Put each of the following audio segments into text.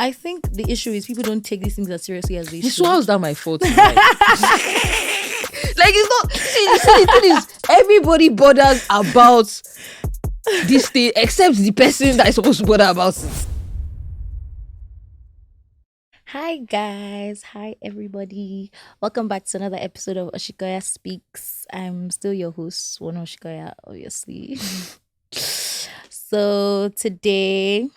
I think the issue is people don't take these things as seriously as they should. So how's that my fault? Like, it's not. See, the thing is, everybody bothers about this thing except the person that is supposed to bother about it. Hi guys, hi everybody. Welcome back to another episode of Osikoya Speaks. I'm still your host, Wonu Osikoya, obviously. So today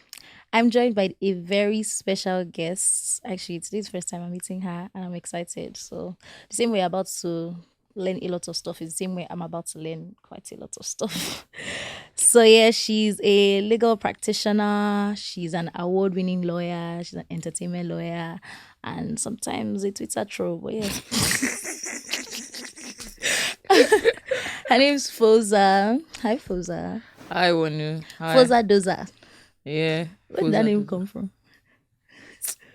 I'm joined by a very special guest. Actually, today's the first time I'm meeting her and I'm excited. So the same way I'm about to learn a lot of stuff is the same way I'm about to learn quite a lot of stuff. So yeah, she's a legal practitioner. She's an award-winning lawyer. She's an entertainment lawyer, and sometimes a Twitter troll. But yeah, her name's Foza. Hi, Foza. Hi, Wonu. Hi. Foza Doze. Yeah. Where did that name come from?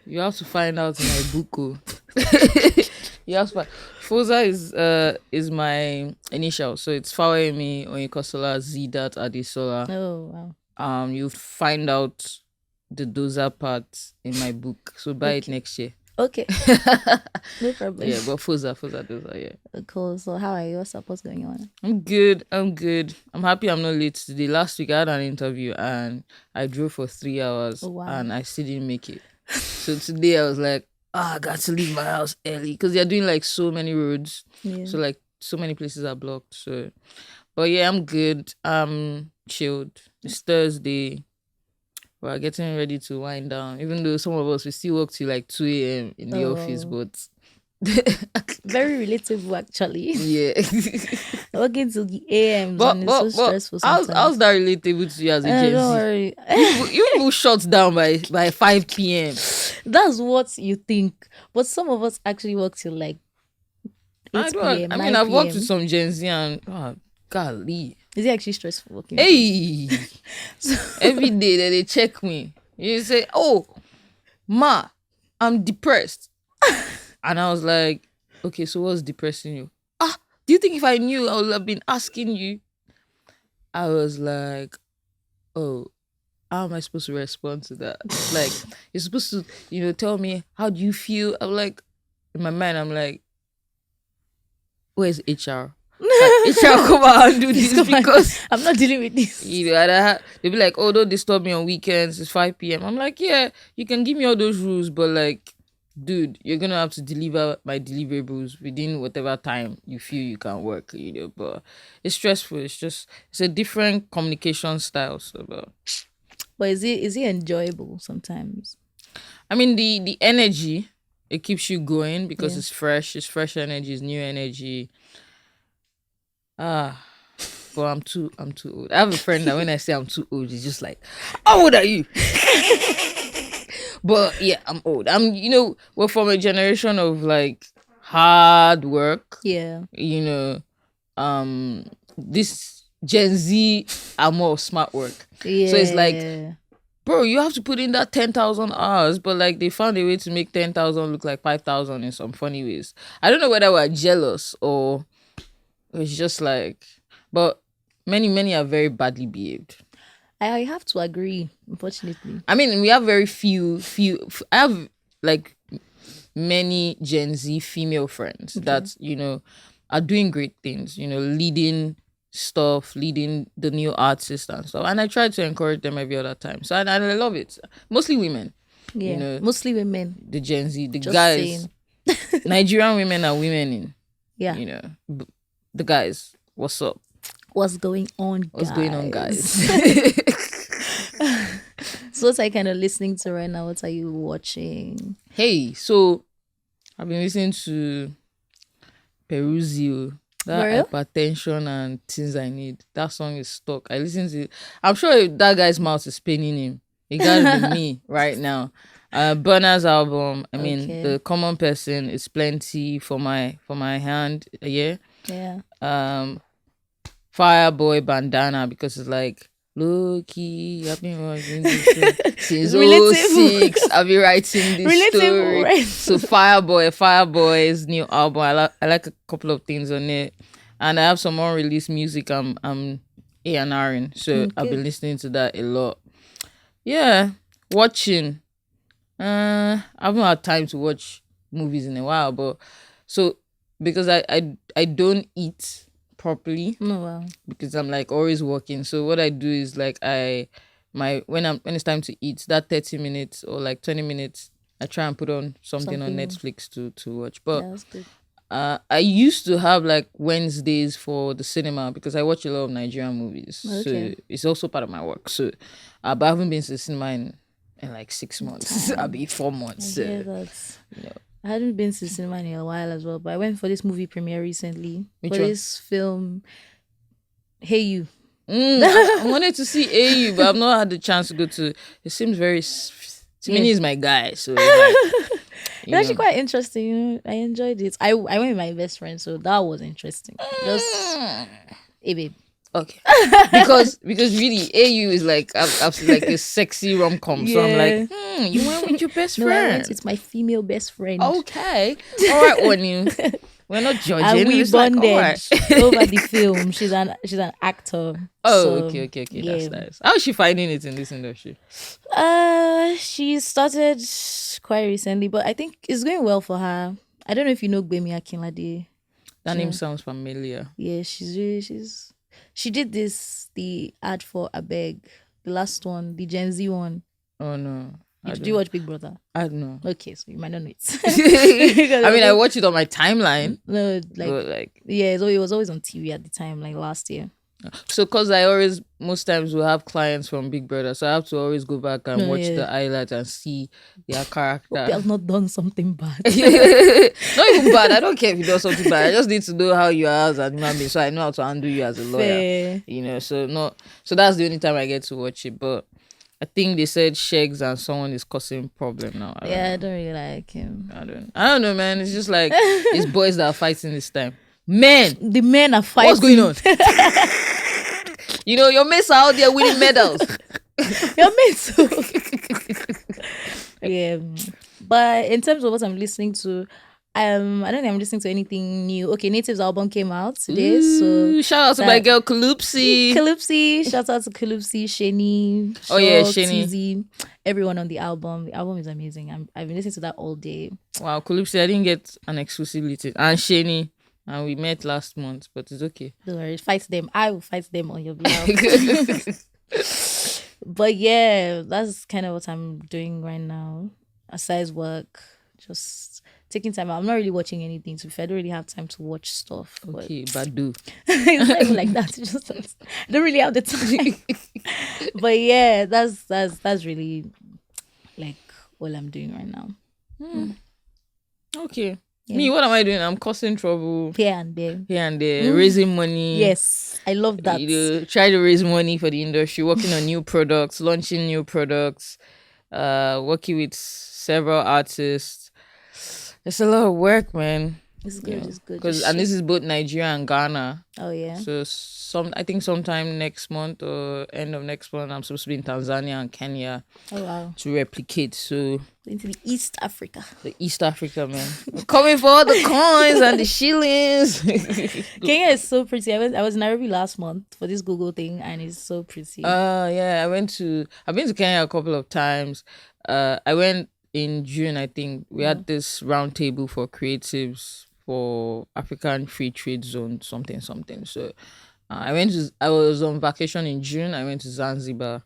You have to find out in my book. You have to find. Foza is my initial, so it's Fawehinmi Onyekosola Z Adesola. Oh wow. You find out the Doze part in my book, so buy it next year. Okay. No problem. Yeah, but Foza Doze, yeah. Cool. So how are you? What's up? What's going on? I'm good. I'm happy I'm not late today. Last week I had an interview and I drove for 3 hours. Oh, wow. And I still didn't make it. So today I was like, I got to leave my house early because they're doing like so many roads. Yeah. So like so many places are blocked. So, but yeah, I'm good. I'm chilled. It's Thursday. We're getting ready to wind down. Even though some of us we still work till like 2 a.m. in the office, but very relatable actually. Yeah. Working till the AM and it's so stressful sometimes. How's that relatable to you as a Gen Z? Don't worry. You people shut down by 5 p.m. That's what you think. But some of us actually work till like 8 p.m. I mean, I've worked with some Gen Z and golly. Is it actually stressful working? Hey, every day that they check me, you say, "Oh, ma, I'm depressed," and I was like, "Okay, so what's depressing you?" Do you think if I knew, I would have been asking you? I was like, "Oh, how am I supposed to respond to that? Like, you're supposed to, tell me how do you feel?" I'm like, in my mind, I'm like, "Where's HR?" HR come out and do this because I'm not dealing with this. They'll be like, "Oh, don't disturb me on weekends. It's 5 p.m." I'm like, "Yeah, you can give me all those rules, but like, dude, you're gonna have to deliver my deliverables within whatever time you feel you can work." But it's stressful. It's a different communication style. So, but is it enjoyable sometimes? I mean, the energy, it keeps you going because it's fresh. It's fresh energy. It's new energy. But I'm too old. I have a friend that when I say I'm too old, he's just like, "How old are you?" But yeah, I'm old. We're from a generation of like hard work. Yeah. This Gen Z are more of smart work. Yeah. So it's like, bro, you have to put in that 10,000 hours, but like they found a way to make 10,000 look like 5,000 in some funny ways. I don't know whether we're jealous or it's just like, but many are very badly behaved. I have to agree, unfortunately. I mean, we have very few. I have like many Gen Z female friends that, are doing great things, leading stuff, leading the new artists and stuff. And I try to encourage them every other time. So, and I love it. Mostly women. Yeah, mostly women. The Gen Z, the just guys. Nigerian women are women in. Yeah. The guys, what's up? What's going on, guys? What's going on, guys? So what are you kind of listening to right now? What are you watching? Hey, so I've been listening to Peruzio, that hypertension and things I need. That song is stuck. I listen to it. I'm sure that guy's mouth is paining him. It gotta be me right now. Burna's album. I mean, the common person is plenty for my hand. Yeah. Fireboy Bandana because it's like low key. I've been writing this since 06. I've been writing this story. Right? So Fireboy's new album. I like a couple of things on it, and I have some unreleased music. I'm A&Ring, so I've been listening to that a lot. Yeah, watching. I haven't had time to watch movies in a while, but so because I don't eat properly Oh wow. because I'm like always working. So what I do is like when it's time to eat, that 30 minutes or like 20 minutes, I try and put on something on Something. Netflix to watch. But Yeah, that's good. I used to have like Wednesdays for the cinema because I watch a lot of Nigerian movies. So Okay. it's also part of my work. So but I haven't been to the cinema in like 6 months. I'll be 4 months. I hear that. You know. I hadn't been to the cinema in a while as well, but I went for this movie premiere recently. Which for one? this film, Hey You. I wanted to see AU, but I've not had the chance to go to. It seems very. Timini is my guy, so it's like, It's actually quite interesting. You know? I enjoyed it. I went with my best friend, so that was interesting. Just hey babe. Okay, because really AU is like like a sexy rom-com. So I'm like, you went with your best No, I friend. went with my female best friend. Okay, all right, Wonu. We're not judging. And we It's like, bonded all right. over the film. She's an actor. Oh, so, okay. yeah. That's nice. How is she finding it in this industry? She started quite recently, but I think it's going well for her. I don't know if you know Gbemi Akinlade. That name sounds familiar. Yeah, she did the ad for Abeg, the last one, the Gen Z one. Oh no. Did you watch Big Brother? I don't know. Okay, so you might not know it. I mean, I watch it on my timeline. No, But yeah, so it was always on TV at the time, like last year. so because I always most times will have clients from Big Brother, so I have to always go back and watch the highlights and see their character. Hope you have not done something bad. Not even bad. I don't care if you do something bad. I just need to know how you are as a human being, so I know how to handle you as a lawyer. Fair. You know, so that's the only time I get to watch it. But I think they said Shegs and someone is causing problem now. I don't really like him. I don't know, man. It's just like it's boys that are fighting this time. Men, The men are fighting. what's going on? You know, your mates are out there winning medals. Your mates. Yeah, but in terms of what I'm listening to, I don't think I'm listening to anything new. Okay, Native's album came out today, so Shout out to my girl Kalupsi. Shout out to Kalupsi, Sheni. Oh yeah, Shaw, Sheni. TZ, everyone on the album. The album is amazing. I've been listening to that all day. Wow, Kalupsi, I didn't get an exclusivity. And Sheni, and we met last month, but it's okay. Don't worry, fight them. I will fight them on your behalf. But yeah, that's kind of what I'm doing right now. Aside work, just taking time out. I'm not really watching anything. To be fair, I don't really have time to watch stuff. Okay, Badu. It's not even like that. It's just that I don't really have the time. But yeah, that's really like all I'm doing right now. Okay. Yeah. Me, what am I doing? I'm causing trouble Here and there. raising money. Yes, I love that. You know, try to raise money for the industry, working on new products, launching new products, working with several artists. It's a lot of work, man. It's good. It's good. And this is both Nigeria and Ghana. Oh yeah. So I think sometime next month or end of next month, I'm supposed to be in Tanzania and Kenya Oh wow. to replicate. So Into the East Africa. the East Africa, man, I'm coming for all the coins and the shillings. Kenya is so pretty. I was in Nairobi last month for this Google thing, and it's so pretty. Yeah, I've been to Kenya a couple of times. I went in June, I think. We had this round table for creatives for African Free Trade Zone, something. So I was on vacation in June. I went to Zanzibar.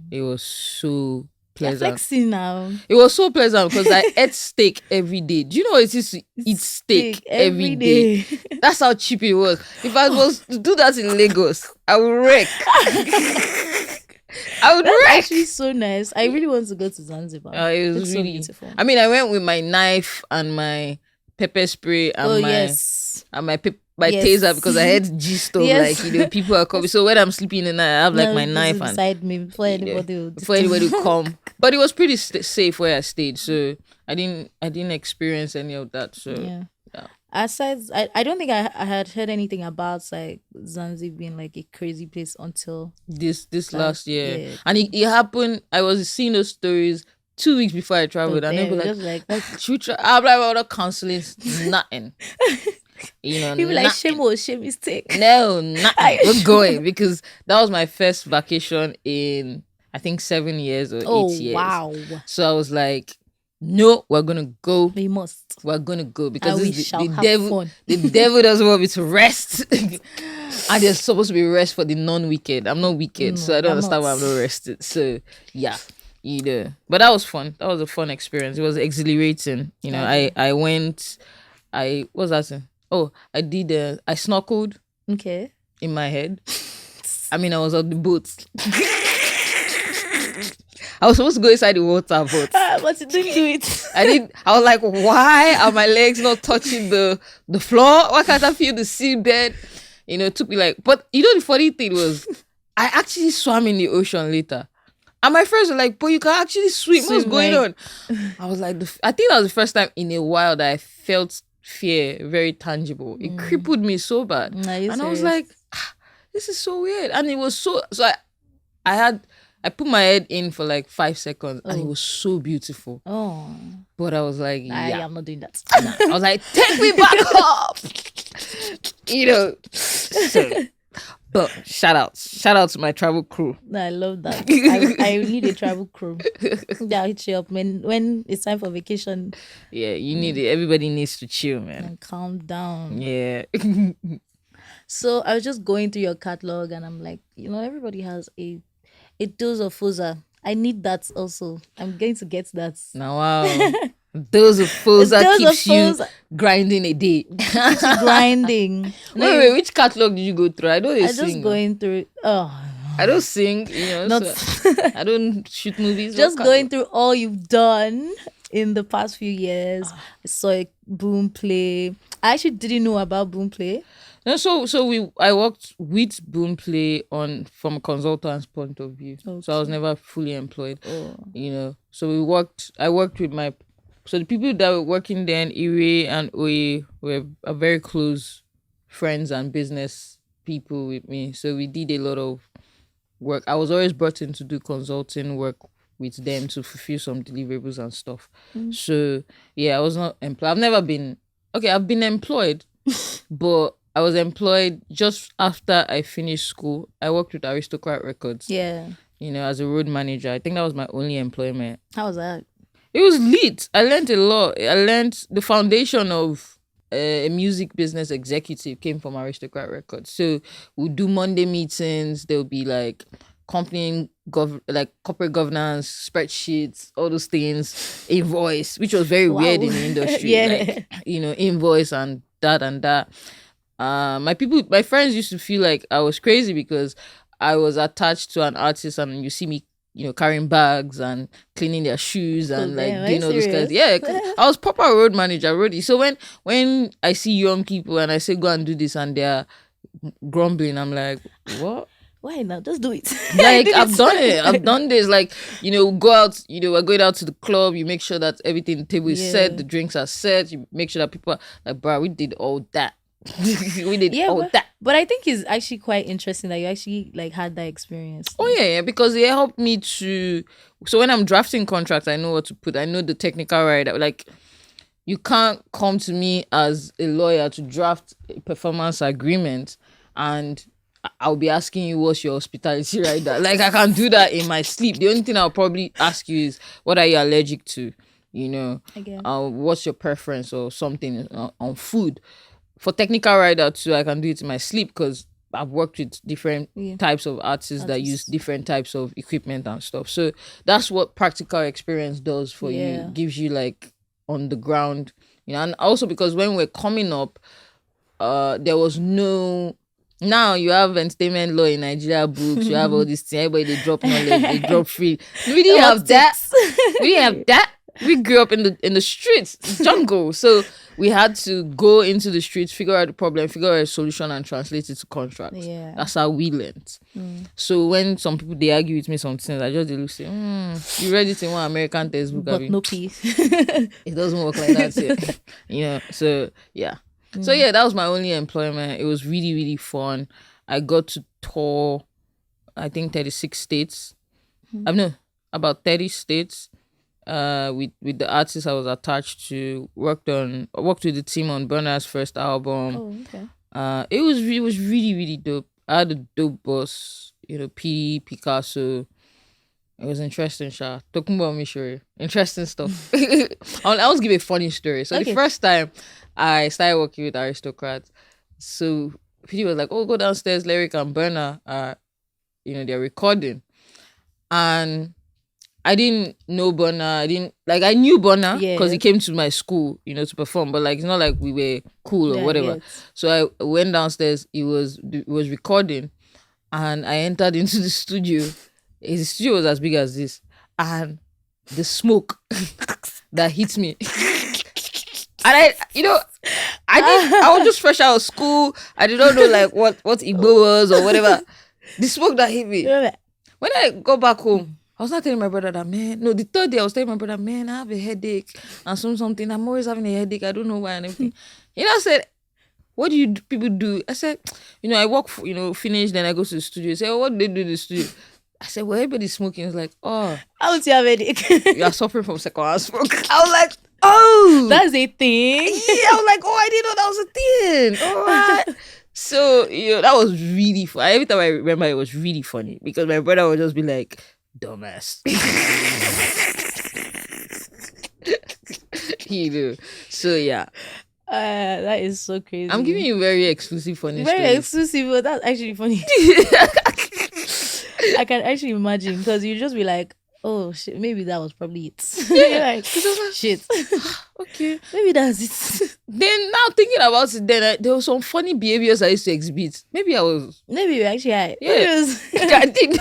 It was so You're pleasant. flexing now. It was so pleasant because I ate steak every day. Do you know what it is to eat steak every day? That's how cheap it was. If I was to do that in Lagos, I would wreck. That's actually so nice. I really want to go to Zanzibar. It was it's really so beautiful. I mean, I went with my knife and my pepper spray and my taser because I had gist of like people are coming. So when I'm sleeping in the night, I have like my knife and beside me before anybody would come. But it was pretty safe where I stayed, so I didn't experience any of that. So yeah. Aside, I don't think I had heard anything about like Zanzibar being like a crazy place until this last year, and it happened. I was seeing those stories 2 weeks before I traveled, and they were like, I'm like, not counseling, nothing. You know, people like shame mistake. No, nothing. We're going because that was my first vacation in I think 7 years or 8 years. Wow. So I was like, no, we're gonna go. We must. We're gonna go because And we this is shall the have devil. fun. The devil doesn't want me to rest, and there's supposed to be rest for the non-wicked. I'm not wicked, so I don't I'm understand why I'm not rested. So yeah, but that was fun. That was a fun experience. It was exhilarating. I went. What's that thing? Oh, I did. I snorkeled. Okay. In my head. I mean, I was on the boat. I was supposed to go inside the water, but you didn't do it. I was like, why are my legs not touching the floor? Why can't I feel the seabed? It took me like, but the funny thing was, I actually swam in the ocean later. And my friends were like, but you can actually swim. What's going on? I was like, I think that was the first time in a while that I felt fear very tangible. It crippled me so bad. And I was like, this is so weird. And it was so I put my head in for like 5 seconds and it was so beautiful. Oh. But I was like, yeah. I'm not doing that. I was like, take me back up. So, but shout out to my travel crew. I love that. I need a travel crew. I'll hit you up when it's time for vacation. Yeah, you need it. Everybody needs to chill, man. And calm down. Yeah. So I was just going through your catalog and I'm like, everybody has a dose of Foza. I need that also. I'm going to get that. Now, wow. Dose of Foza keeps you grinding a day. Keeps you grinding. Wait, which catalog did you go through? I don't sing. Just going through. Oh. I don't sing, so I don't shoot movies. Just going through all you've done in the past few years. I saw a Boom Play. I actually didn't know about Boom Play. No, so I worked with Boom Play from a consultant's point of view. Okay. So I was never fully employed. Oh. So I worked with the people that were working there, Ire and Oye, were very close friends and business people with me. So we did a lot of work. I was always brought in to do consulting work with them to fulfill some deliverables and stuff. So yeah, I was not employed. I've been employed, but I was employed just after I finished school. I worked with Aristocrat Records. Yeah. As a road manager. I think that was my only employment. How was that? It was lit. I learned a lot. I learned the foundation of a music business executive came from Aristocrat Records. So we'll do Monday meetings. There'll be like company corporate governance, spreadsheets, all those things, invoice, which was very weird in the industry. Yeah. Invoice and that. My friends used to feel like I was crazy because I was attached to an artist and you see me, carrying bags and cleaning their shoes and doing all those guys. Yeah, I was proper road manager already. So when I see young people and I say go and do this and they're grumbling, I'm like, what? Why not? Just do it. Like I've done it. I've done this. Like, go out, we're going out to the club, you make sure that everything, the table is set, the drinks are set, you make sure that people are like, bro, we did all that. We did all that. But I think it's actually quite interesting that you actually had that experience. Oh yeah, because it helped me to. So when I'm drafting contracts, I know what to put. I know the technical right. Like, you can't come to me as a lawyer to draft a performance agreement, and I'll be asking you what's your hospitality rider. Like, I can't do that in my sleep. The only thing I'll probably ask you is what are you allergic to? What's your preference or something on food. For technical rider too, I can do it in my sleep because I've worked with different types of artists that use different types of equipment and stuff. So that's what practical experience does for you. Gives you like on the ground, and also because when we're coming up, there was no. Now you have entertainment law in Nigeria books. You have all these things. Everybody they drop knowledge, they drop free. We didn't have that. We didn't have that. We grew up in the streets, jungle. So we had to go into the streets, figure out the problem, figure out a solution, and translate it to contracts. Yeah. That's how we learned. So when some people they argue with me something, I just look say, you read it in one American textbook, but no peace. It doesn't work like that. So yeah. So yeah, that was my only employment. It was really, really fun. I got to tour, I think 36 states. About 30 states. With the artists I was attached to, worked with the team on Burna's first album. Oh, okay. It was really, really dope. I had a dope boss, P. Picasso. It was interesting, Sha. Talking about me, sure. Interesting stuff. I'll just give a funny story. So the Okay. first time I started working with aristocrats, so PD was like, "Oh, go downstairs, Lyric and Burner are, they're recording," and I didn't know Burner. I knew Burner because he Yes. came to my school, to perform. But like, it's not like we were cool or Yeah, I whatever. get. So I went downstairs. He was recording, and I entered into the studio. His studio was as big as this, and the smoke that hit me. And I was just fresh out of school. I did not know like what Igbo was or whatever. The smoke that hit me. When I got back home, I was not telling my brother that, man. No, the third day I was telling my brother, man, I have a headache and something. I'm always having a headache. I don't know why and everything. I said, what do people do? I said, I work, finish, then I go to the studio. He said, oh, what do they do in the studio? I said, well, everybody's smoking. It's like, oh, How would you have headache? you are suffering from secondhand smoke. I was like, oh, That's a thing. yeah. I was like, oh, I didn't know that was a thing. All right. So, that was really fun. Every time I remember, it was really funny because my brother would just be like, dumbass. So, yeah. That is so crazy. I'm giving you very exclusive funny very stories. exclusive, but that's actually funny. I can actually imagine because you just be like, oh shit, maybe that was probably it. You're like, shit. Okay. Maybe that's it. Then now thinking about it, then there was some funny behaviors I used to exhibit. Maybe I was. Maybe you actually had. Yeah. I did.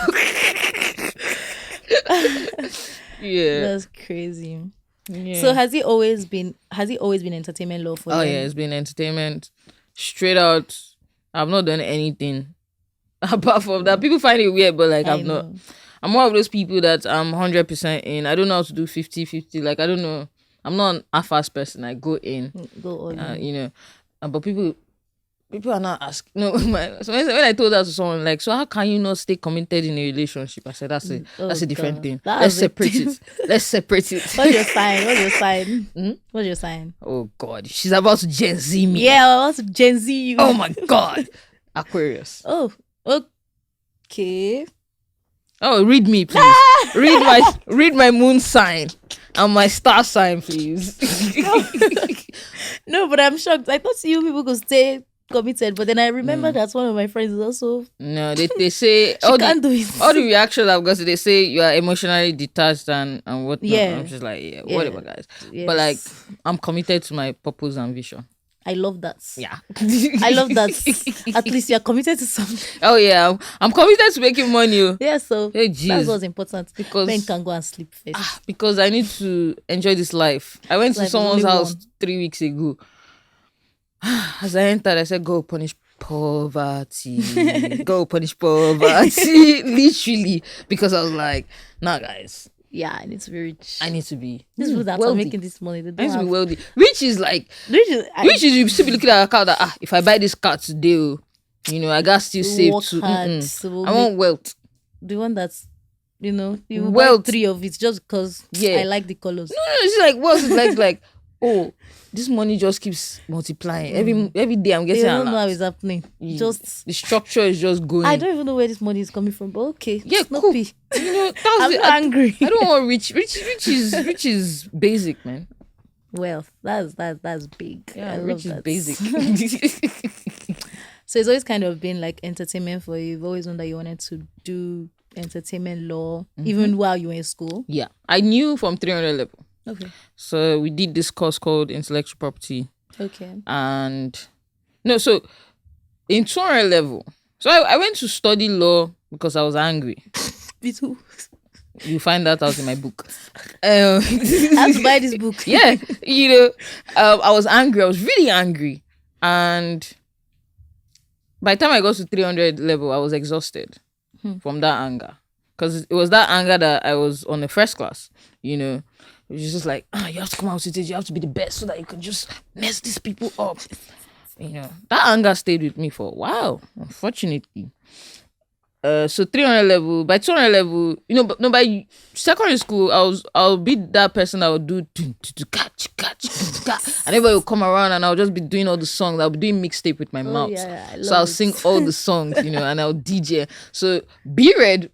Yeah. That's crazy. Yeah. So has it always been entertainment law for you? Oh yeah, it's been entertainment. Straight out. I've not done anything apart from that. People find it weird, but like I'm not. I'm one of those people that I'm 100% in. I don't know how to do 50-50. Like I don't know. I'm not an half-ass person. I go in. Go all in. But people are not asking. No, so when I told that to someone, like, so how can you not stay committed in a relationship? I said that's a different thing. Let's separate it. Let's separate it. What's your sign? What's your sign? Oh God, she's about to Gen Z me. Yeah, what's Gen Z you? Oh my God, Aquarius. Oh, okay. Oh, read me, please. read my moon sign and my star sign, please. No, but I'm shocked. I thought you people could stay committed, but then I remember that one of my friends is also. No, they say she can't do it. All the reactions I've got, they say you are emotionally detached and whatnot. Yeah. I'm just like, whatever, guys. Yes. But like, I'm committed to my purpose and vision. I love that. Yeah. I love that. At least you're committed to something. Oh yeah, I'm committed to making money. Yeah, so that's what's important. Because men can go and sleep first. Because I need to enjoy this life. I went to someone's house 3 weeks ago. As I entered, I said, go punish poverty. Go punish poverty. Literally. Because I was like, nah guys. Yeah, I need to be rich. I need to be these people that are making this money. They I need to be wealthy. Rich is you still be looking at a car that if I buy this car today, I got still save too. I want wealth. The one that's you wealth. buy 3 of it just because I like the colors. No, it's like wealth is like oh, this money just keeps multiplying. Every day I'm getting. You don't know how it's happening. Just the structure is just going. I don't even know where this money is coming from, but okay. Yeah, cool. I'm angry. I don't want rich. Rich is basic, man. Wealth. That's big. Yeah, I rich love is that. basic. So it's always kind of been like entertainment for you. You've always known that you wanted to do entertainment law, even while you were in school. Yeah, I knew from 300 level. Okay. So we did this course called intellectual property. Okay. So in 200 level, so I went to study law because I was angry. Me too. You find that out in my book. I have to buy this book. Yeah, I was angry. I was really angry, and by the time I got to 300 level, I was exhausted from that anger because it was that anger that I was on the first class. It was just like, you have to come out with it. You have to be the best so that you can just mess these people up. That anger stayed with me for a while, unfortunately. So 300 level, by 200 level, by secondary school, I'll be that person that would do catch, and everybody will come around and I'll just be doing all the songs. I'll be doing mixtape with my mouth. Yeah, so I'll sing all the songs, and I'll DJ. So B-Red,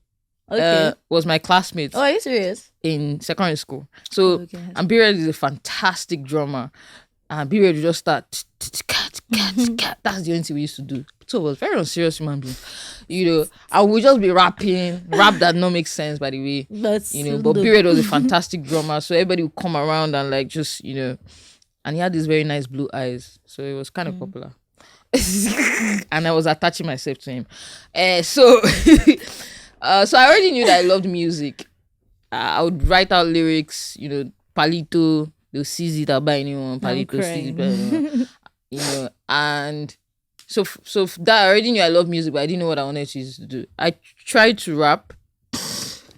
Okay. was my classmate Oh, are you serious? in secondary school. So Okay. and Period is a fantastic drummer. And Period would just start. That's the only thing we used to do. So it was very unserious human being. I would just be rapping, rap that no make sense, by the way. That's But Period was a fantastic drummer. So everybody would come around and like just, and he had these very nice blue eyes. So it was kind of popular. And I was attaching myself to him. So so I already knew that I loved music. I would write out lyrics, Palito, they'll seize it, I'll buy anyone, Palito, seize it, buy anyone. And so that I already knew I love music, but I didn't know what I wanted to do. I tried to rap.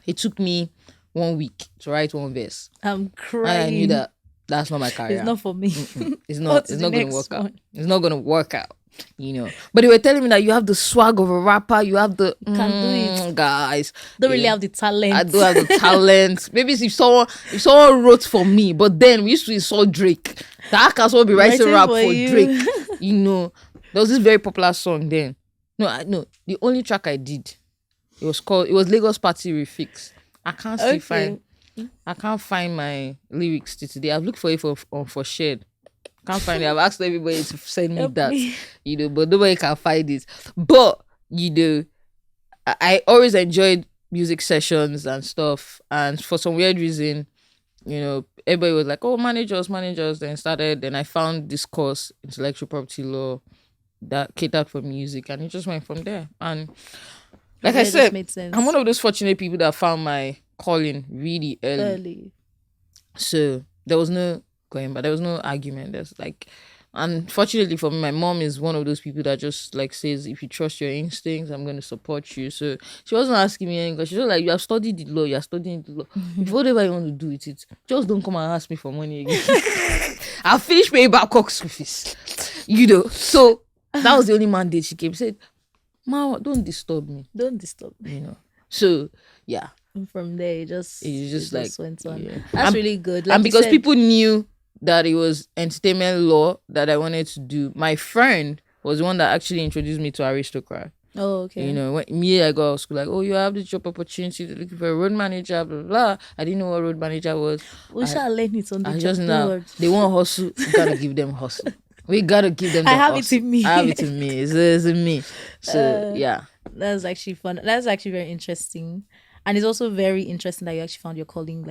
It took me 1 week to write one verse. I'm crying. And I knew that that's not my career. It's not for me. It's not going to work out. It's not going to work out. But they were telling me that you have the swag of a rapper, you have the Can do it, guys. Don't really have the talent. I do have the talent. Maybe if someone wrote for me, but then we used to saw Drake. That can someone be writing rap for Drake. There was this very popular song then. No, the only track I did, it was Lagos Party Refix. I can't find my lyrics to today. I've looked for it for shared. Can't find it. I've asked everybody to send me that, but nobody can find it. But I always enjoyed music sessions and stuff, and for some weird reason, everybody was like, "Oh, managers." Then I found this course, intellectual property law, that catered for music, and it just went from there. And like I said, I'm one of those fortunate people that found my calling really early. So there was no going, but there was no argument. There's like, unfortunately for me, my mom is one of those people that just like says, if you trust your instincts, I'm going to support you. So she wasn't asking me anything. She was like, you have studied the law, you're studying the law. If whatever you want to do with it, just don't come and ask me for money again. I'll finish paying back Cox school fees. So that was the only mandate she gave. She said, Ma, don't disturb me. So yeah. And from there, it just went on. Yeah. That's really good. And because people knew that it was entertainment law that I wanted to do, my friend was the one that actually introduced me to Aristocrat. Oh, okay. When I got out of school, like, oh, you have the job opportunity to looking for a road manager, blah, blah, blah. I didn't know what road manager was. We shall learn it on the job. Just now, they want hustle. We gotta give them hustle. We gotta give them the I have hustle. it in me. I have it in me. It's in me. So, yeah. That's actually fun. That's actually very interesting. And it's also very interesting that you actually found your calling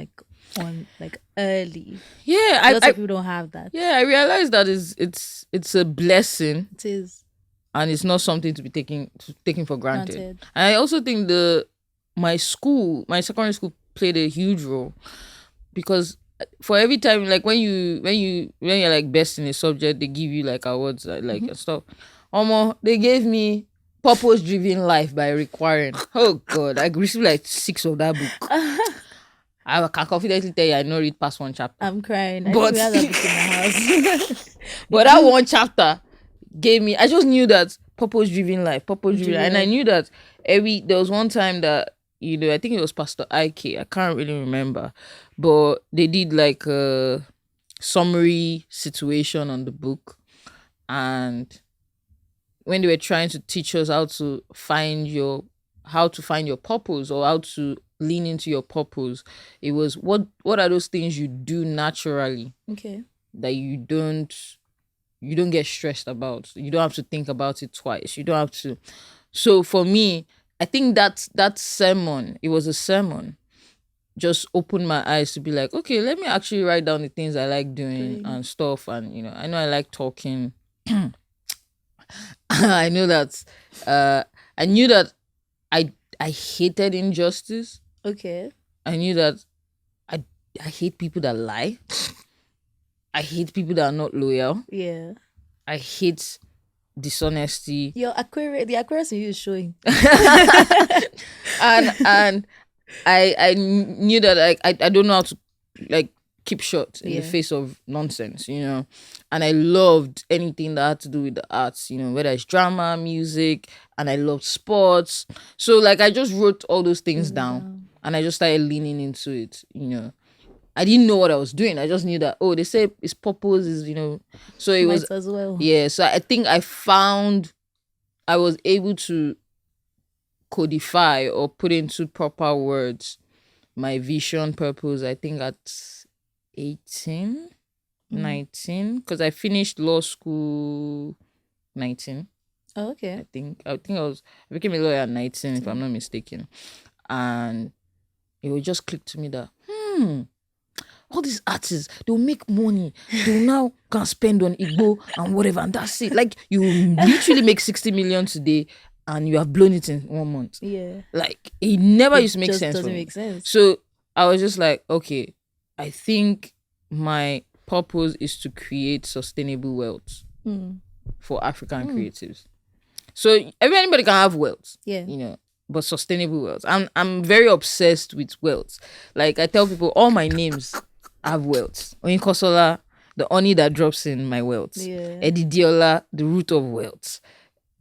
early. Yeah, lots of people don't have that. Yeah, I realized that it's a blessing. It is, and it's not something to be taken for granted. And I also think my secondary school played a huge role, because for every time, like when you're like best in a subject, they give you like awards and stuff. They gave me Purpose Driven Life by requiring. Oh God, I received like 6 of that book. I can confidently tell you I not read past 1 chapter. I'm crying. But we had that book in the house. But that 1 chapter gave me. I just knew that Purpose Driven Life, and I knew that there was one time that I think it was Pastor Ike. I can't really remember, but they did like a summary situation on the book, and when they were trying to teach us how to find your purpose, or how to lean into your purpose, it was what are those things you do naturally, that you don't get stressed about. You don't have to think about it twice. You don't have to. So for me, I think that sermon, it was a sermon, just opened my eyes to be like, okay, let me actually write down the things I like doing and stuff. And I know I like talking. I knew that I hated injustice. Okay. I knew that I hate people that lie. I hate people that are not loyal. Yeah. I hate dishonesty. The accuracy you is showing. and I knew that I don't know how to like keep short in the face of nonsense, and I loved anything that had to do with the arts, whether it's drama, music, and I loved sports. So like I just wrote all those things down, and I just started leaning into it. I didn't know what I was doing. I just knew that they say its purpose is so it was as well. Yeah, so I think I was able to codify or put into proper words my vision, purpose, I think at 18, 19, because I finished law school 19. Oh, okay. I became a lawyer at 19, if I'm not mistaken. And it would just click to me that all these artists, they'll make money, they'll now can spend on Igbo and whatever, and that's it. Like, you literally make 60 million today and you have blown it in 1 month. Yeah. Like, it never used to make sense. Doesn't make sense. So I was just like, okay, I think my purpose is to create sustainable wealth for African creatives. So anybody can have wealth, but sustainable wealth. I'm very obsessed with wealth. Like, I tell people, all my names have wealth. Onikosola, the honey that drops in my wealth. Yeah. Edidiola, the root of wealth.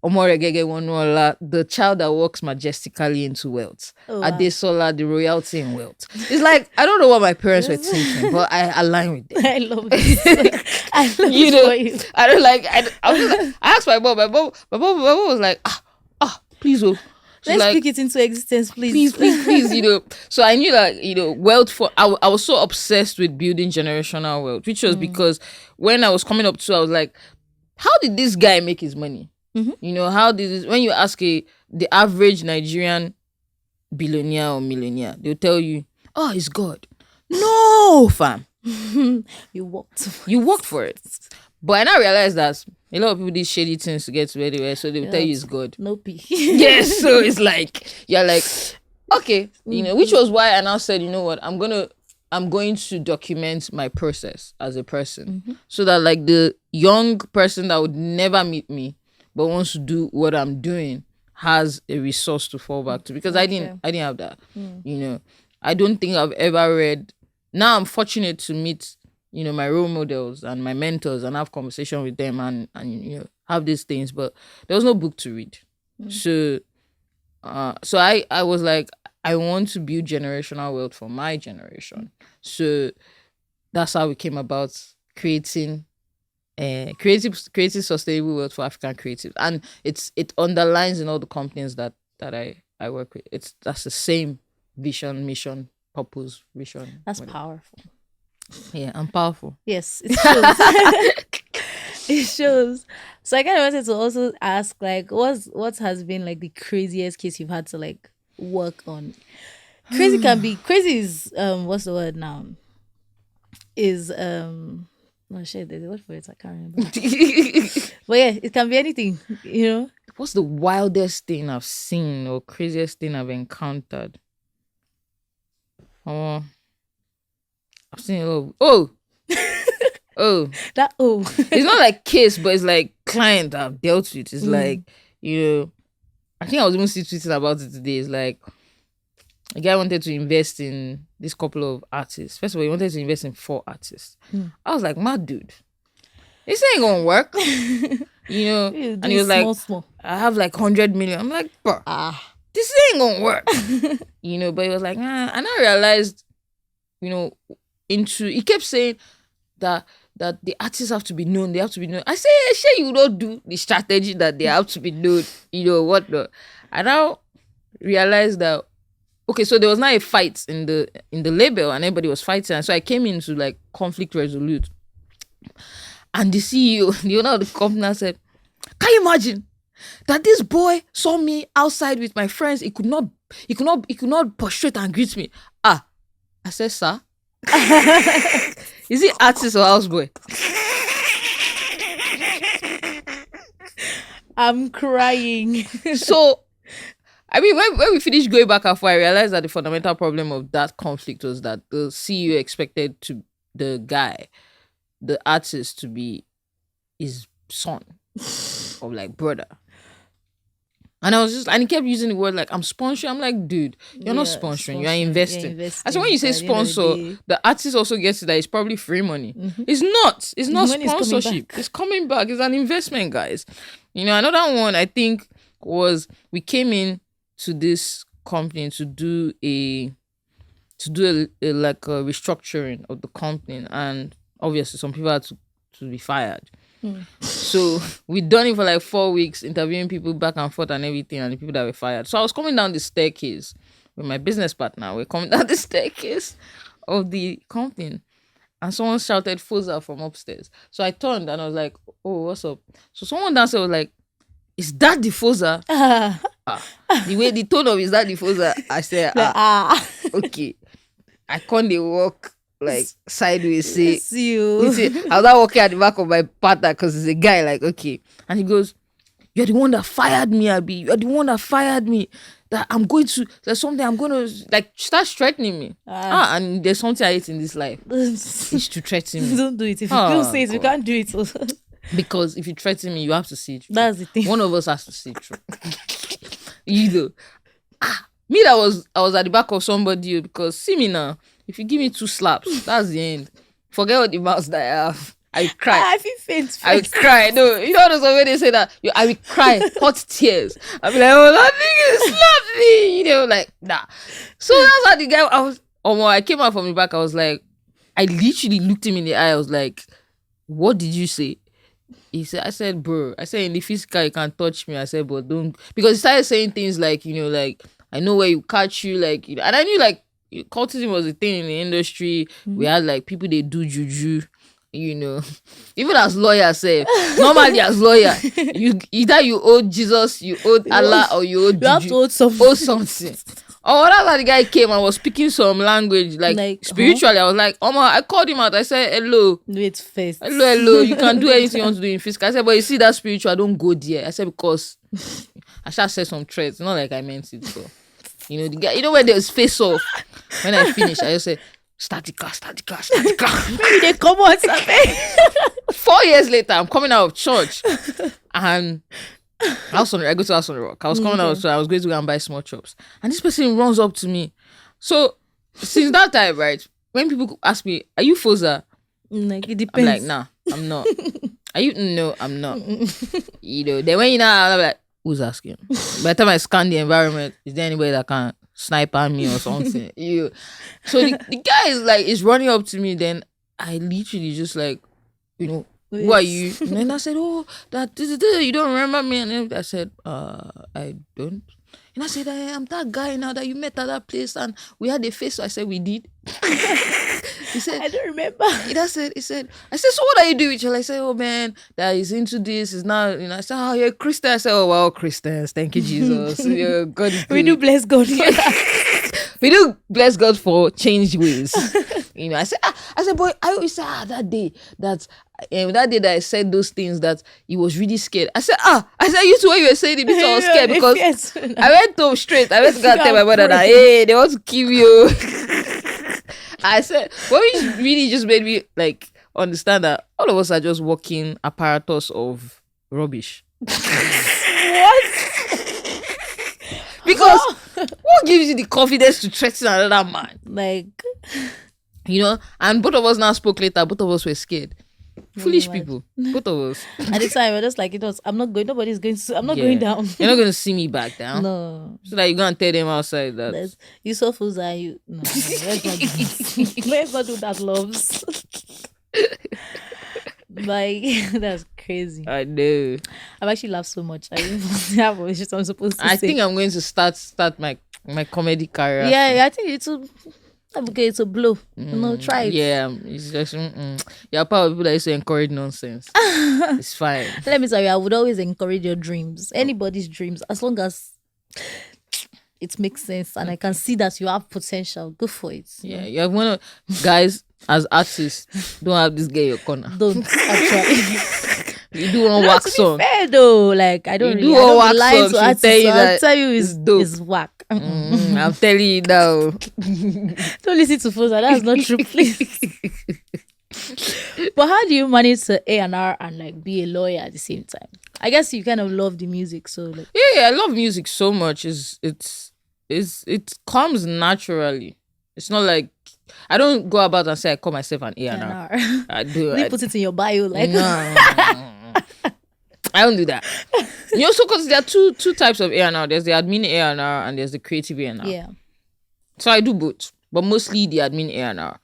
Omoregege Wonuola, the child that walks majestically into wealth. Oh, wow. Adesola, the royalty in wealth. It's like, I don't know what my parents were thinking, but I align with them. I love this. I love this for you. I don't like. I asked my mom. My mom was like, please, let's speak it into existence, please. Please. So I knew that wealth I was so obsessed with building generational wealth, which was because when I was coming up to, I was like, how did this guy make his money? How did this? When you ask the average Nigerian billionaire or millionaire, they'll tell you, oh, it's God. No, fam. You worked for it. But I now realize that a lot of people did shady things to get to where they were, so they'll tell you it's God. No P. Yes, so it's like, you're like, okay, which was why I now said, you know what, I'm going to document my process as a person, so that like the young person that would never meet me but wants to do what I'm doing has a resource to fall back to, because I didn't have that. I don't think I've ever read. Now I'm fortunate to meet my role models and my mentors and have conversation with them and have these things, but there was no book to read. So I was like, I want to build generational wealth for my generation. So that's how we came about creating creative sustainable wealth for African creatives, and it underlines in all the companies that I work with. That's the same vision, mission, purpose, vision. That's powerful. Yeah, I'm powerful. Yes, it shows. It shows. So I kind of wanted to also ask, like, what has been like the craziest case you've had to like work on? Crazy is what's the word now? Is oh shit, there's a word for it, I can't remember. But yeah, it can be anything, What's the wildest thing I've seen or craziest thing I've encountered? I've seen a lot. It's not like case, but it's like client I've dealt with. It's like, I think I was even tweeting about it today. It's like, a guy wanted to invest in this couple of artists. First of all, he wanted to invest in 4 artists. I was like, mad dude, this ain't gonna work. And he was like, small. I have like 100 million. I'm like, bro, this ain't gonna work. But he was like, nah. And I realized, he kept saying that the artists have to be known. They have to be known. I say, sure, you don't do the strategy that they have to be known. Whatnot. I now realized that, okay, so there was not a fight in the label, and everybody was fighting. And so I came in to like conflict resolute. And the CEO, the owner of the company, said, can you imagine that this boy saw me outside with my friends? He could not prostrate and greet me. I said, sir, is he artist or houseboy? I'm crying. So, I mean, when we finished going back and forth, I realized that the fundamental problem of that conflict was that the CEO expected the artist, to be his son or like brother. And he kept using the word like, I'm sponsoring. I'm like, dude, you're not sponsoring, you're investing. And so when you say sponsor, the artist also gets it that it's probably free money. It's not sponsorship. It's coming back. It's an investment, guys. Another one I think was, we came in to this company to do a restructuring of the company, and obviously some people had to be fired. So we done it for like 4 weeks, interviewing people back and forth and everything, and the people that were fired. So I was coming down the staircase with my business partner. We're coming down the staircase of the company, and someone shouted Foza from upstairs. So I turned and I was like, "Oh, what's up?" So someone downstairs was like, "Is that the Foza?" The way, the tone of "is that the Foza?" I said, okay. I can't walk like sideways. Say, See you. I was not walking at the back of my partner because he's a guy. Like, okay, and he goes, "You're the one that fired me, Abby. You're the one that fired me. That I'm going to. There's something I'm going to like start threatening me. And there's something I hate in this life. It's to threaten me. Don't do it. If you don't say it, you can't do it. Because if you threaten me, you have to see it. That's the thing. One of us has to see it. You know. Me that I was at the back of somebody, because see me now. If you give me 2 slaps, that's the end. Forget what the mouth that I have. I cry. I feel faint. I will cry. No, you know those when they say that. I will cry, hot tears. I'll be like, "Oh, that nigga slapped me." You know, like, nah. So that's how the guy, I came out from the back. I was like, I literally looked him in the eye. I was like, "What did you say?" I said, "Bro," I said, "in the physical, you can touch me." I said, "But don't," because he started saying things like, like, "I know where you catch you," like, and I knew like cultism was a thing in the industry. We had like people they do juju, even as lawyers say, normally as lawyer, either you owe Jesus, you owe Allah, or you owe juju. You have to owe something. Oh, that's how the guy came and was speaking some language, like spiritually. I was like, I called him out. I said, "Hello." Wait first. Hello. You can do anything you want to do in physical. I said, "But you see that spiritual, don't go there." I said, because I shall say some threats. Not like I meant it. So, the guy, when there's face off, when I finished, I just said, "Start the car." Maybe they come on something. 4 years later, I'm coming out of church. And I go to House on the Rock. I was coming out, so I was going to go and buy small chops. And this person runs up to me. So, since that time, right, when people ask me, "Are you Foza?" Like, it depends. I'm like, "Nah, I'm not." "Are you? No, I'm not." Then when I'm like, "Who's asking?" By the time I scan the environment, is there anybody that can snipe at me or something? So the guy is running up to me. Then I literally just like, "Who are you?" And then I said, "Oh, that you don't remember me?" And then I said, "I don't." And I said, "I'm that guy now that you met at that place and we had a face." So I said, "We did." He said, "I don't remember." I said, "So what are you doing?" I said, "Oh man, that is into this is now." I said, "Oh, you're a Christian." I said, "Oh wow, Christians, thank you, Jesus. God is good." We do bless God. We do bless God for changed ways. I said, "Boy, I always say that day that I said those things that he was really scared." I said, "You too, when you were saying it, I was scared because I went home straight. I went to go and tell my mother that, hey, they want to kill you." I said, what really just made me like understand that all of us are just walking apparatus of rubbish. What? Because what gives you the confidence to threaten another man? Like, and both of us now spoke later. Both of us were scared. Foolish people. Both of us. At the time, we're just like, I'm not going, nobody's going to, I'm not going down. You're not going to see me back down. No. So that you're going to tell them outside that. You saw Foza, no, let's not do that, loves. Like, that's crazy. I know. I've actually laughed so much. I have what I'm supposed to say. I think I'm going to start my comedy career. Yeah, I think it's a blow. Try it. Yeah, it's just you're part of people that used to encourage nonsense. It's fine. Let me tell you, I would always encourage your dreams, anybody's dreams, as long as it makes sense and I can see that you have potential. Go for it. Yeah, you have one of guys as artists. Don't have this guy in your corner. Don't actually. You do one wax song. Fair though, like I don't you really. Do I don't lie to artists. I'll tell you, it's dope. It's whack. I'm telling you now. Don't listen to Foza. That's not true, please. But how do you manage to A&R and like be a lawyer at the same time? I guess you kind of love the music, so like. Yeah, I love music so much. It comes naturally. It's not like I don't go about and say I call myself an A&R. I do. You put it in your bio, like. No. I don't do that. So because there are two types of A&R. There's the admin A&R and there's the creative A&R. Yeah. So I do both, but mostly the admin A&R.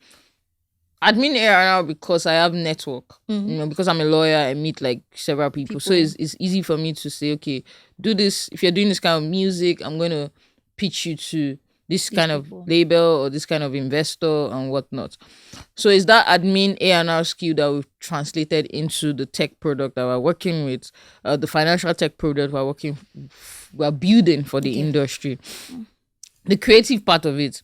admin A&R because I have network. Because I'm a lawyer, I meet like several people. So it's easy for me to say, okay, do this. If you're doing this kind of music, I'm going to pitch you to this These kind people. of label or this kind of investor and whatnot. So it's that admin A&R skill that we've translated into the tech product that we're working with, the financial tech product we're building for the industry. The creative part of it,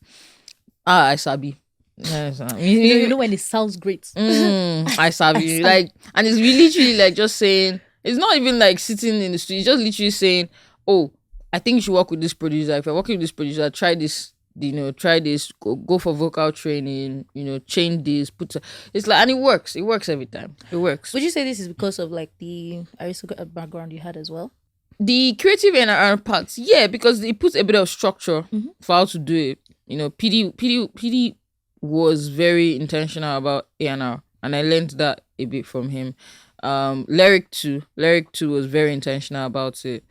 I sabi. Yes, You know when it sounds great. I sabi. Like, and it's really literally like just saying, it's not even like sitting in the studio, it's just literally saying, oh, I think you should work with this producer. If you're working with this producer, try this, try this, go for vocal training, change this, it's like, and it works. It works every time. It works. Would you say this is because of like the aristocrat background you had as well? The creative and parts, yeah, because it puts a bit of structure for how to do it. PD was very intentional about A&R, and I learned that a bit from him. Lyric 2 was very intentional about it,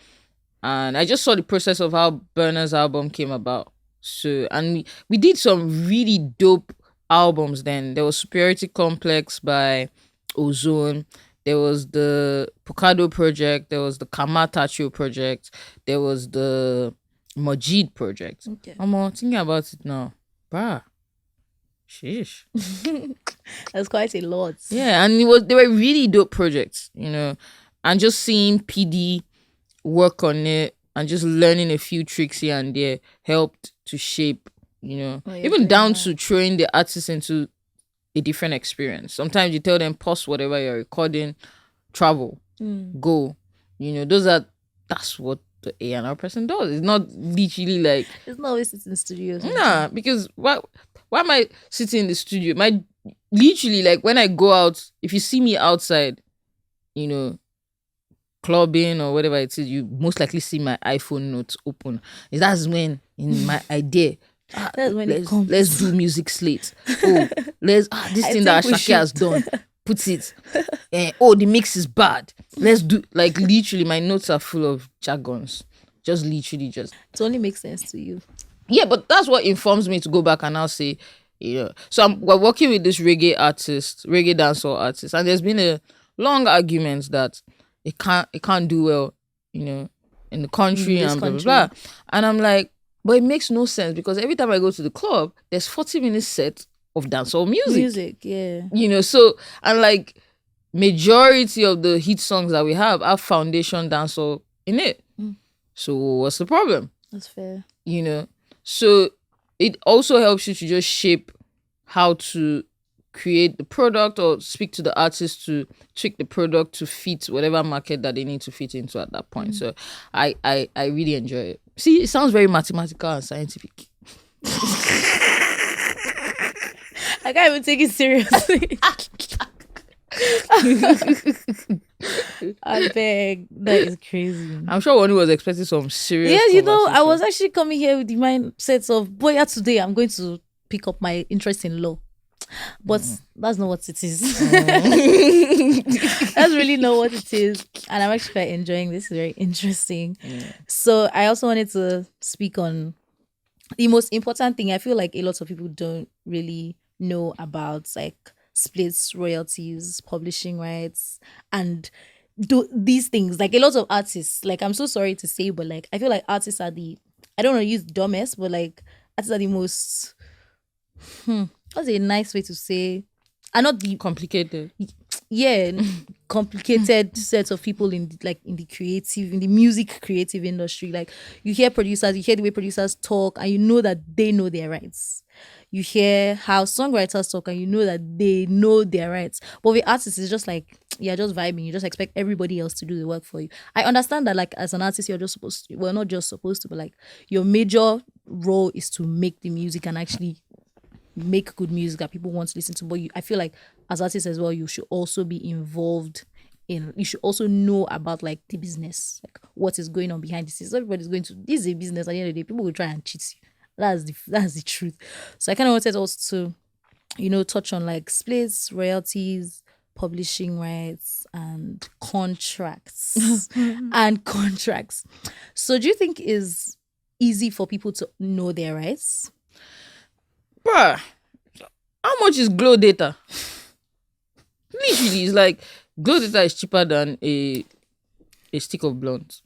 and I just saw the process of how Burner's album came about. So, and we did some really dope albums then. There was Superiority Complex by Ozone. There was the Pocado project. There was the Kamatacho project. There was the Majid project. Okay. I'm thinking about it now. Bruh. Sheesh. That's quite a lot. Yeah, and they were really dope projects, and just seeing PD work on it and just learning a few tricks here and there helped to shape, even down to throwing the artists into a different experience. Sometimes you tell them pause whatever you're recording, travel, go. That's what the A&R person does. It's not literally like, it's not always sitting in studios. Nah, because why am I sitting in the studio? Literally, like, when I go out, if you see me outside, clubbing or whatever it is, you most likely see my iPhone notes open. That's when in my idea. That's when it comes. Let's do music slate. Oh, this thing that Ashake has done. Put it. The mix is bad. Let's do, like, literally my notes are full of jargons. Just literally just. It only makes sense to you. Yeah, but that's what informs me to go back and now say, So we're working with this reggae dancehall artist, and there's been a long argument that it can't do well, in the country and blah, blah, blah. And I'm like, but it makes no sense because every time I go to the club, there's 40-minute set of dancehall music. Yeah. So, and like majority of the hit songs that we have foundation dancehall in it. So what's the problem? That's fair. So it also helps you to just shape how to create the product or speak to the artist to tweak the product to fit whatever market that they need to fit into at that point. So I really enjoy it. See, it sounds very mathematical and scientific. I can't even take it seriously. I beg. That is crazy. I'm sure Wonu was expecting some serious. Yeah, I was actually coming here with the mindset of, boy, today I'm going to pick up my interest in law. But that's not what it is. That's really not what it is. And I'm actually quite enjoying this. It's very interesting. Yeah. So I also wanted to speak on the most important thing. I feel like a lot of people don't really know about, like, splits, royalties, publishing rights, and do these things. Like, a lot of artists, like, I'm so sorry to say, but like, I feel like artists are I don't want to use dumbest, but like, artists are the most what's a nice way to say, are not the complicated. Yeah, complicated set of people in the music creative industry. Like, you hear producers, you hear the way producers talk, and you know that they know their rights. You hear how songwriters talk, and you know that they know their rights. But with artists, it's just like, you're just vibing. You just expect everybody else to do the work for you. I understand that, like, as an artist, you're just supposed to, well, not just supposed to, but like, your major role is to make the music and actually make good music that people want to listen to. But I feel like as artists as well, you should also be involved in, you should also know about, like, the business, like what is going on behind the scenes. Everybody's going to, this is a business. At the end of the day, people will try and cheat you. That's the truth. So I kind of wanted also to, touch on, like, splits, royalties, publishing rights, and contracts. So do you think is easy for people to know their rights? Bruh, How much is Glow data? Literally, it's like Glow data is cheaper than a stick of blunt.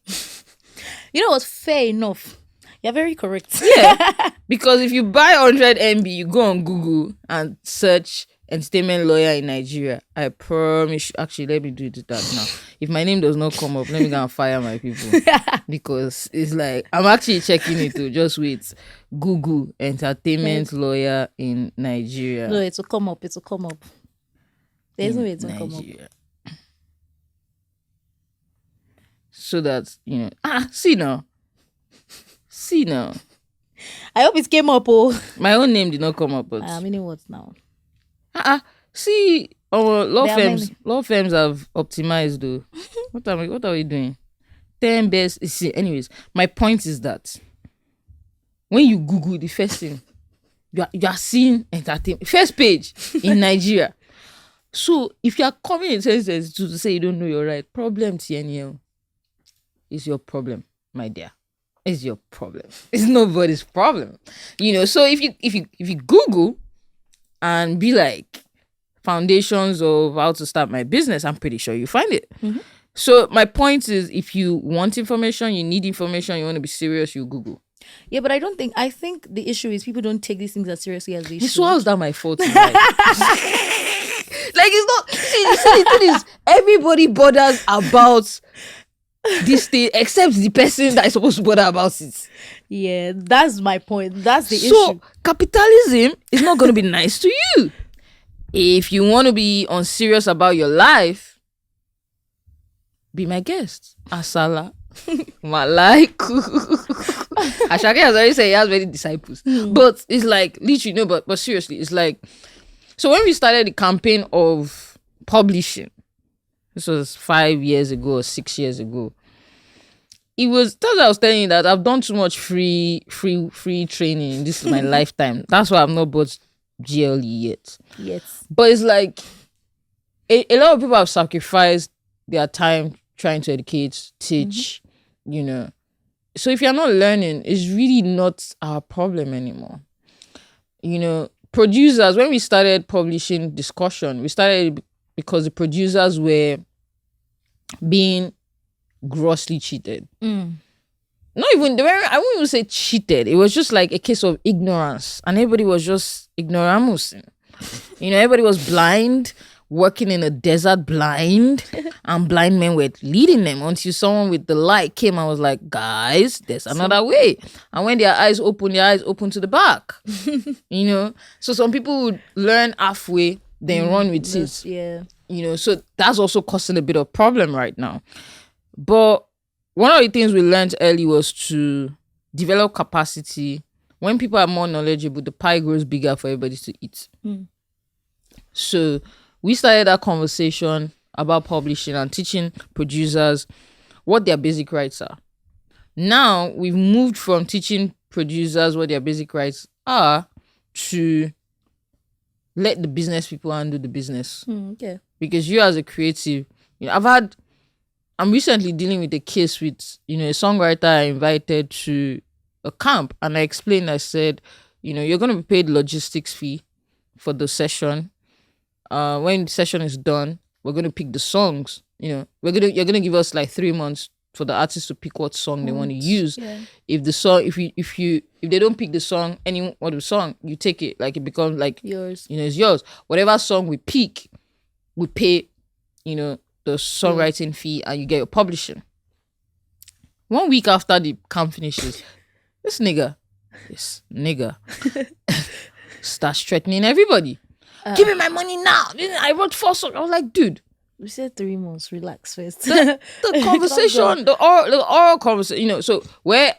You know what? Fair enough. You're very correct. Yeah. Because if you buy 100 MB, you go on Google and search entertainment lawyer in Nigeria. I promise you, actually, let me do that now. If my name does not come up, let me go and fire my people. Because it's like, I'm actually checking it too. Just wait. Google entertainment lawyer in Nigeria. No, it will come up. It will come up. There's no way it will come up. So that, see now. I hope it came up. Oh, my own name did not come up, but meaning what now? See, our law There are firms have optimized though. What are we doing? 10 best. See, anyways, my point is that when you Google the first thing, you are seeing entertainment first page in Nigeria. So if you are coming in 2022 to say you don't know your right, problem TNL is your problem, my dear. It's your problem. It's nobody's problem. So if you Google and be like foundations of how to start my business, I'm pretty sure you find it. Mm-hmm. So my point is, if you want information, you need information, you want to be serious, you Google. Yeah, but I think the issue is people don't take these things as seriously as they should. So how's that my fault? Like it's not. See, the thing is, everybody bothers about this thing except the person that is supposed to bother about it. Yeah, that's my point. That's the issue. So capitalism is not going to be nice to you. If you want to be unserious about your life, be my guest. Asala. Malaiku. Ashake has already said he has many disciples. But it's like, literally, no, but seriously, it's like, so when we started the campaign of publishing, this was 5 years ago or 6 years ago, it was, that's what I was telling you, that I've done too much free training. This is my lifetime. That's why I'm not bought GLE yet. Yes. But it's like, a lot of people have sacrificed their time trying to educate, teach, So if you're not learning, it's really not our problem anymore. Producers, when we started publishing discussion, we started because the producers were being grossly cheated. Not even, I wouldn't even say cheated. It was just like a case of ignorance. And everybody was just ignoramus. Everybody was blind, working in a desert blind. And blind men were leading them until someone with the light came and was like, guys, there's another way. And when their eyes open to the back. So some people would learn halfway, then run with it. Yeah. So that's also causing a bit of problem right now. But one of the things we learned early was to develop capacity. When people are more knowledgeable, the pie grows bigger for everybody to eat. So we started that conversation about publishing and teaching producers what their basic rights are. Now we've moved from teaching producers what their basic rights are to let the business people handle the business. Okay. Because you as a creative, I'm recently dealing with a case with, a songwriter I invited to a camp, and I explained, I said, you're going to be paid logistics fee for the session. When the session is done, we're going to pick the songs. You're going to give us like 3 months for the artist to pick what song they want to use. Yeah. If the song, if they don't pick the song, any other song, you take it, like it becomes like yours. It's yours. Whatever song we pick, we pay, the songwriting fee, and you get your publishing. 1 week after the camp finishes, this nigga starts threatening everybody. Give me my money now. I wrote 4 songs. I was like, dude. We said 3 months. Relax first. The conversation, the oral conversation, so where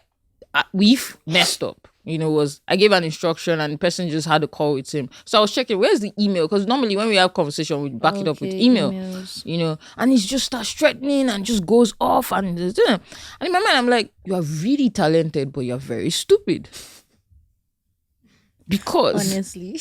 we've messed up, was I gave an instruction and the person just had a call with him. So I was checking, where's the email? Because normally when we have conversation, we back it up with email, emails. And he just starts threatening and just goes off. And in my mind, I'm like, you are really talented, but you're very stupid. Because honestly,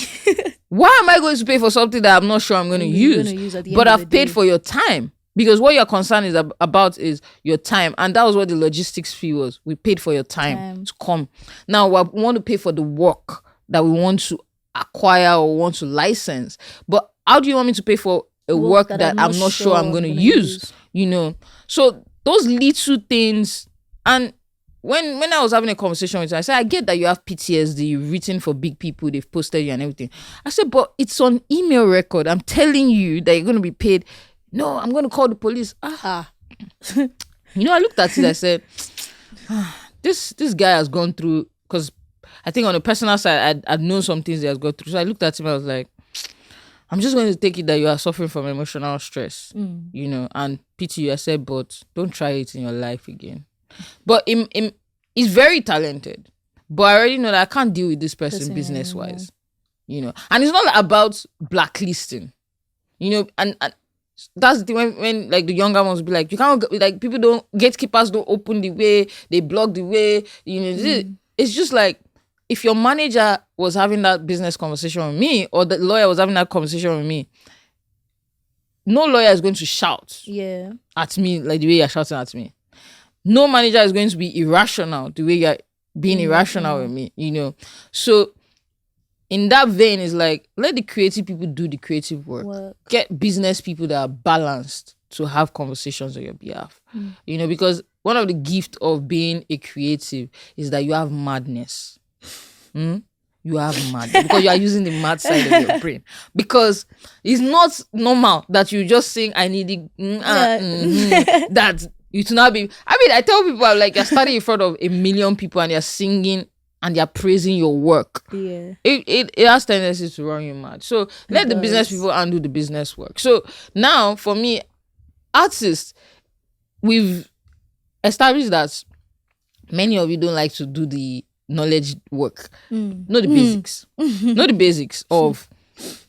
why am I going to pay for something that I'm not sure I'm going to use? But I've paid for your time. Because what your concern is about is your time. And that was what the logistics fee was. We paid for your time to come. Now we want to pay for the work that we want to acquire or want to license. But how do you want me to pay for a work that I'm not sure I'm going to use? You know, so those little things. And when I was having a conversation with her, I said, I get that you have PTSD, you've written for big people, they've posted you and everything. I said, but it's on email record. I'm telling you that you're going to be paid. No, I'm going to call the police. You know, I looked at it, I said, this guy has gone through, because I think on the personal side, I'd known some things he has gone through. So I looked at him, I was like, I'm just going to take it that you are suffering from emotional stress, you know, and pity you. I said, but don't try it in your life again. But he's very talented. But I already know that I can't deal with this person business-wise, you know. And it's not about blacklisting, you know, and that's the thing when like the younger ones be like, you can't, like, people don't, gatekeepers don't open the way, they block the way, you know. It's just like, if your manager was having that business conversation with me, or the lawyer was having that conversation with me, no lawyer is going to shout at me like the way you're shouting at me. No manager is going to be irrational the way you're being irrational with me, you know. So in that vein, it's like, let the creative people do the creative work. Get business people that are balanced to have conversations on your behalf. You know, because one of the gifts of being a creative is that you have madness. You have mad, because you are using the mad side of your brain. Because it's not normal that you just sing, I need it, that it will not be. I mean, I tell people, I'm like, you're standing in front of 1 million people and you're singing and you're praising your work. It has tendency to run you mad. So let the business people undo the business work. So now for me, artists, we've established that many of you don't like to do the knowledge work. Not the basics. Not the basics of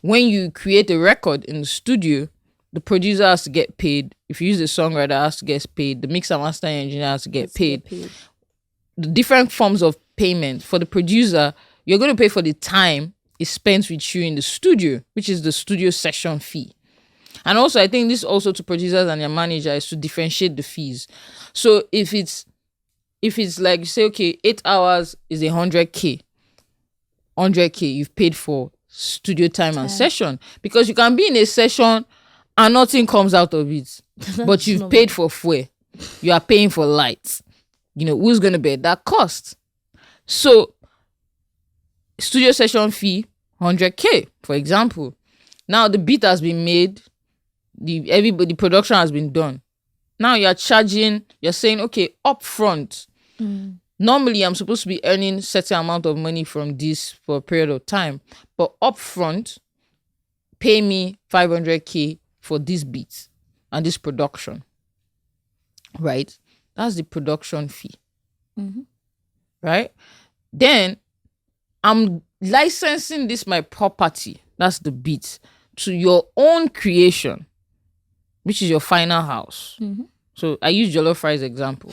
when you create a record in the studio, the producer has to get paid. If you use the songwriter, has to get paid. The mixer master engineer has to get paid. The different forms of payment. For the producer, you're going to pay for the time is spent with you in the studio, which is the studio session fee. And also, I think this also to producers and your manager is to differentiate the fees. So if it's like, you say, okay, 8 hours is 100K. 100K you've paid for studio time and session. Because you can be in a session and nothing comes out of it. But you've paid for fuel. You are paying for lights. You know, who's going to bear that cost? So, studio session fee, 100K, for example. Now, the beat has been made. The production has been done. Now, you're saying, okay, up front, normally I'm supposed to be earning certain amount of money from this for a period of time. But up front, pay me 500K for this beat and this production. Right? That's the production fee. Right? Then I'm licensing this, my property, that's the beat, to your own creation, which is your final house. So I use jollof rice example.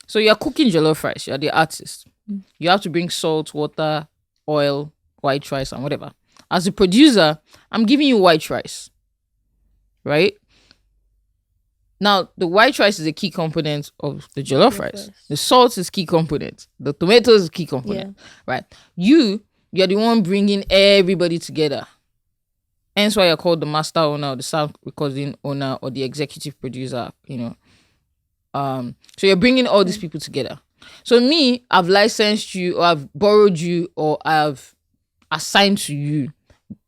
So you're cooking jollof rice, you're the artist. You have to bring salt, water, oil, white rice, and whatever. As a producer, I'm giving you white rice. Right? Now, the white rice is a key component of the jollof rice. The salt is key component. The tomatoes is key component. Right? You're the one bringing everybody together. Hence why you're called the master owner or the sound recording owner or the executive producer, you know. So you're bringing all these people together. So me, I've licensed you, or I've borrowed you, or I've assigned to you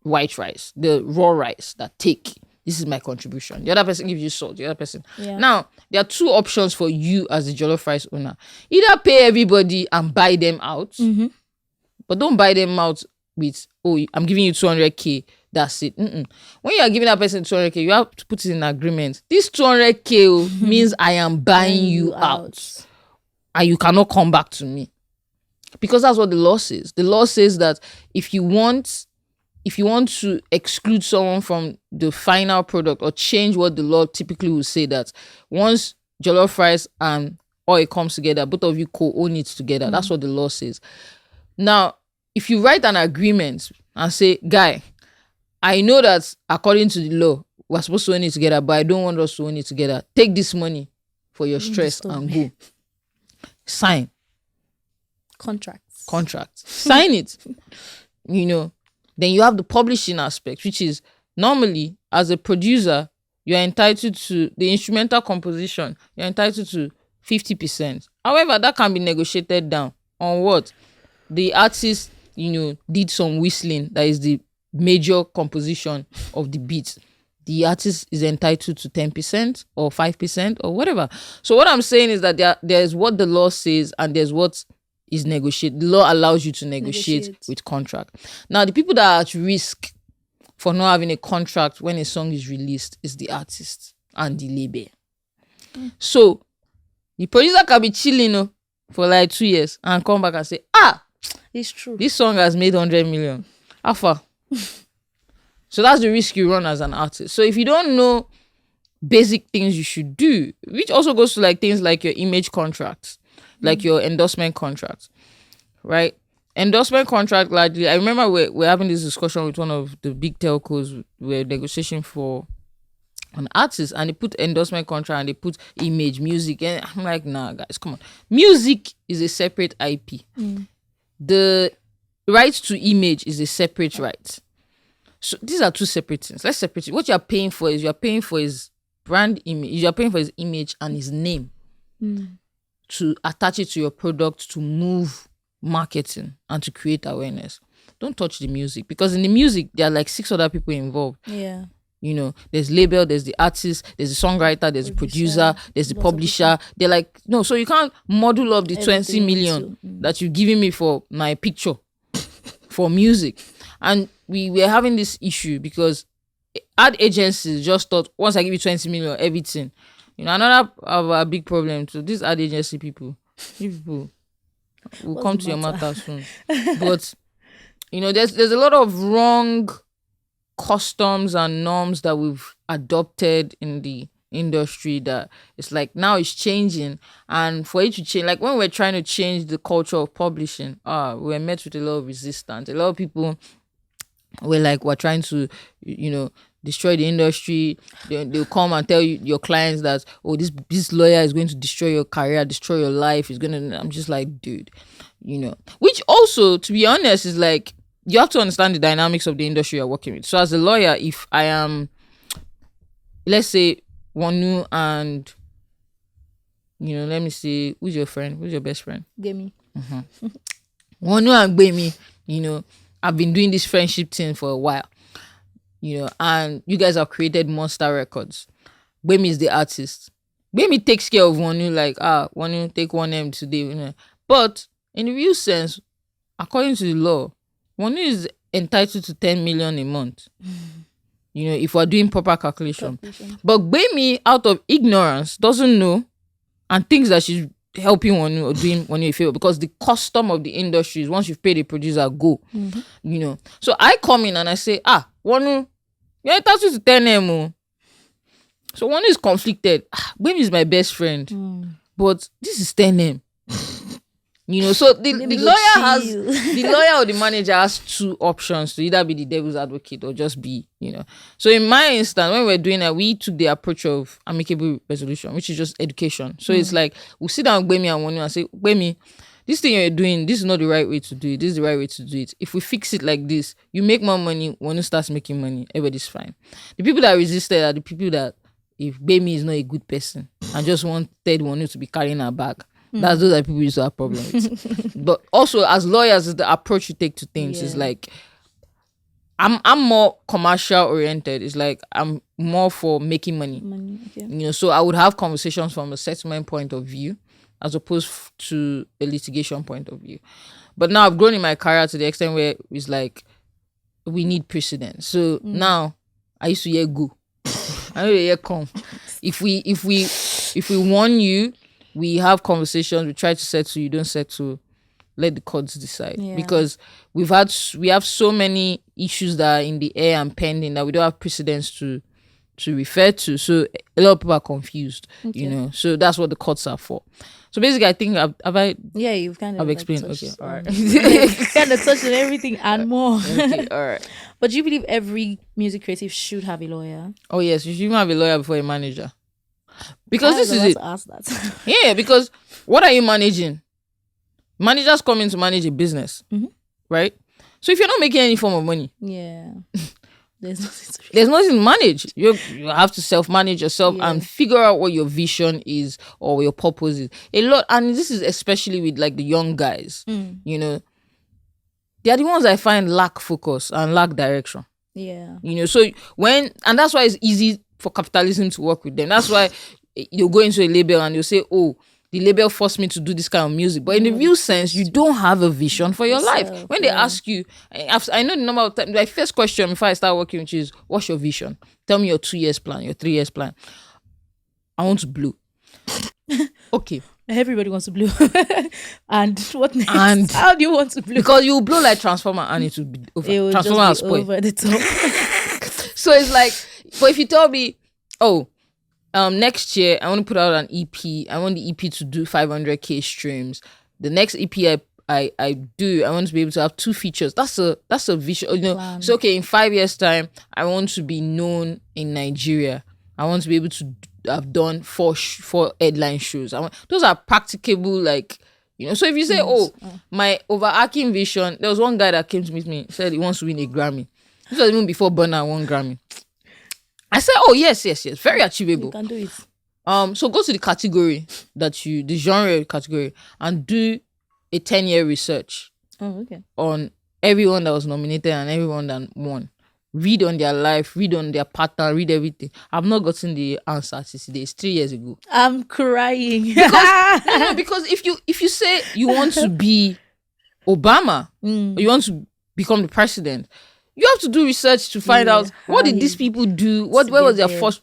white rice, the raw rice that this is my contribution. The other person gives you salt, the other person. Now, there are two options for you as the jollof rice owner. Either pay everybody and buy them out, but don't buy them out with, oh, I'm giving you 200K, that's it. When you are giving that person 200K, you have to put it in agreement. This 200K means I am buying you out. And you cannot come back to me. Because that's what the law says. The law says that if you want to exclude someone from the final product or change what the law typically will say, that once jollof rice and oil comes together, both of you co-own it together. That's what the law says. Now, if you write an agreement and say, guy, I know that according to the law, we're supposed to own it together, but I don't want us to own it together. Take this money for your stress and go. Sign. Contracts. Sign it. You know. Then you have the publishing aspect, which is normally as a producer, you're entitled to the instrumental composition, you're entitled to 50%. However, that can be negotiated down on what? The artist, did some whistling, that is the major composition of the beat. The artist is entitled to 10% or 5% or whatever. So what I'm saying is that there's what the law says and there's what is negotiated. The law allows you to negotiate with contract. Now, the people that are at risk for not having a contract when a song is released is the artist and the label. So the producer can be chilling for like 2 years and come back and say, it's true. This song has made 100 million. How far? So that's the risk you run as an artist. So if you don't know basic things you should do, which also goes to like things like your image contracts, like your endorsement contracts, right? Endorsement contract, largely, I remember we're having this discussion with one of the big telcos. We're negotiating for an artist, and they put endorsement contract and they put image, music, and I'm like, nah, guys, come on. Music is a separate IP. The right to image is a separate right. So these are two separate things. Let's separate it. What you're paying for his brand image. You're paying for his image and his name to attach it to your product, to move marketing and to create awareness. Don't touch the music, because in the music there are like 6 other people involved. Yeah. There's label, there's the artist, there's the songwriter, there's the producer, there's the publisher. They're like, no, so you can't model up the 20 million that you're giving me for my picture for music. And we were having this issue because ad agencies just thought, once I give you 20 million, everything. Another of a big problem to these ad agency people. People will come to your matter soon. But there's a lot of wrong customs and norms that we've adopted in the industry that it's like now it's changing, and for it to change, like when we're trying to change the culture of publishing, we're met with a lot of resistance. A lot of people were like, we're trying to destroy the industry. They'll come and tell you, your clients, that this lawyer is going to destroy your career, destroy your life. I'm just like, dude, which also, to be honest, is like, you have to understand the dynamics of the industry you're working with. So as a lawyer, if I am, let's say, Wonu and, let me see, who's your friend? Who's your best friend? Gbemi. Wonu and Gbemi, I've been doing this friendship thing for a while, and you guys have created monster records. Gbemi is the artist. Gbemi takes care of Wonu, like, Wonu, take 1M today. But in the real sense, according to the law, Wonu is entitled to 10 million a month. If we're doing proper calculation. But Gbemi, out of ignorance, doesn't know and thinks that she's helping Wonu or doing Wonu a favor, because the custom of the industry is once you've paid a producer, go. So I come in and I say, Wonu, you're entitled to 10M. So Wonu is conflicted. Gbemi is my best friend, but this is 10M. So the lawyer or the manager has 2 options to either be the devil's advocate or just be, So in my instance, when we're doing that, we took the approach of amicable resolution, which is just education. So it's like, we'll sit down with Gbemi and Wonu and say, Gbemi, this thing you're doing, this is not the right way to do it. This is the right way to do it. If we fix it like this, you make more money, Wonu starts making money, everybody's fine. The people that resisted are the people that, if Gbemi is not a good person and just wanted Wonu to be carrying her bag, those are people used to have problems with. But also, as lawyers, the approach you take to things is like, I'm more commercial oriented. It's like, I'm more for making money. Okay. So I would have conversations from a settlement point of view as opposed to a litigation point of view. But now I've grown in my career to the extent where it's like, we need precedent. So now I used to hear go. I know hear come. If we warn you, we have conversations, we try to settle, you don't settle, let the courts decide. Because we have so many issues that are in the air and pending that we don't have precedents to refer to. So a lot of people are confused, So that's what the courts are for. So basically, I think you've kind of I've explained. Touched, okay, all right. kind of touched on everything and more. Okay, all right. But do you believe every music creative should have a lawyer? Oh yes, you should even have a lawyer before a manager. Because this is it. To ask that. Yeah, because what are you managing? Managers come in to manage a business, right? So if you're not making any form of money, Yeah. There's nothing to there's nothing to manage. You have to self-manage yourself Yeah. and figure out what your vision is or what your purpose is. A lot, and this is especially with like the young guys, you know, they are the ones I find lack focus and lack direction. Yeah. You know, so and that's why it's easy for capitalism to work with them. That's why you'll go into a label and you'll say, oh, the label forced me to do this kind of music. But in the real sense, you don't have a vision for your life. When they ask you, I know the number of times, my first question before I start working, which is, what's your vision? Tell me your 2 years plan, your 3 years plan. I want to blow. Okay. Everybody wants to blow. And what next? And how do you want to blow? Because you blow like transformer and it will be over. It will Transformer just be over the top. So it's like, but if you tell me, oh, next year I want to put out an EP. I want the EP to do 500k streams. The next EP I want to be able to have 2 features. That's a vision. You know, Plan. so okay, in 5 years time, I want to be known in Nigeria. I want to be able to have done 4 headline shows. Those are practicable, like, you know. So if you say, oh, my overarching vision, there was one guy that came to meet me, said he wants to win a Grammy. This was even before Burna won Grammy. I said, oh, yes, very achievable. You can do it. So go to the category the genre category, and do a 10-year research on everyone that was nominated and everyone that won. Read on their life, read on their pattern, read everything. I've not gotten the answer to today. It's 3 years ago. I'm crying. Because if you say you want to be Obama, or you want to become the president, you have to do research to find out what did these people do, where was their first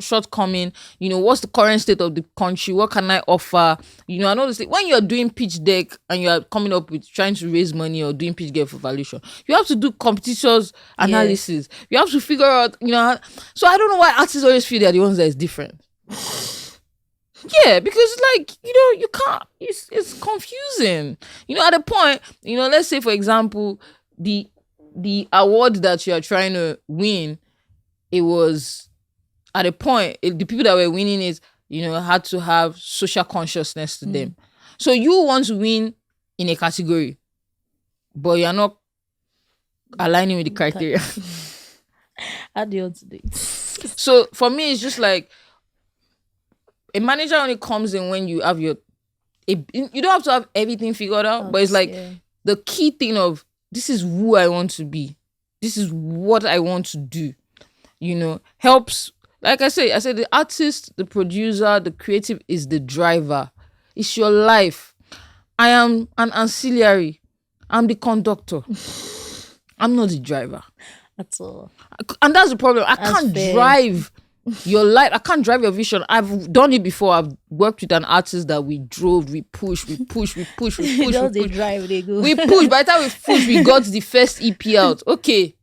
shortcoming, you know, what's the current state of the country, what can I offer, you know. And all this thing. When you're doing pitch deck and you're coming up with trying to raise money or doing pitch deck for valuation, you have to do competitors analysis. You have to figure out, you know. So I don't know why artists always feel they're the ones that is different. Yeah, because like, you know, you can't, it's confusing. You know, at a point, you know, let's say for example, the award that you're trying to win, it was at a point, the people that were winning it, you know, had to have social consciousness to them. So you want to win in a category, but you're not aligning with the criteria. How do you want to do it? So for me, it's just like, a manager only comes in when you have you don't have to have everything figured out, but it's like the key thing of, this is who I want to be. This is what I want to do. You know, helps. Like I said, the artist, the producer, the creative is the driver. It's your life. I am an ancillary. I'm the conductor. I'm not the driver. That's all. And that's the problem. I can't drive your life. I can't drive your vision. I've done it before. I've worked with an artist that we drove, we push. They drive, they go. We push. By the time we push, we got the first EP out. Okay,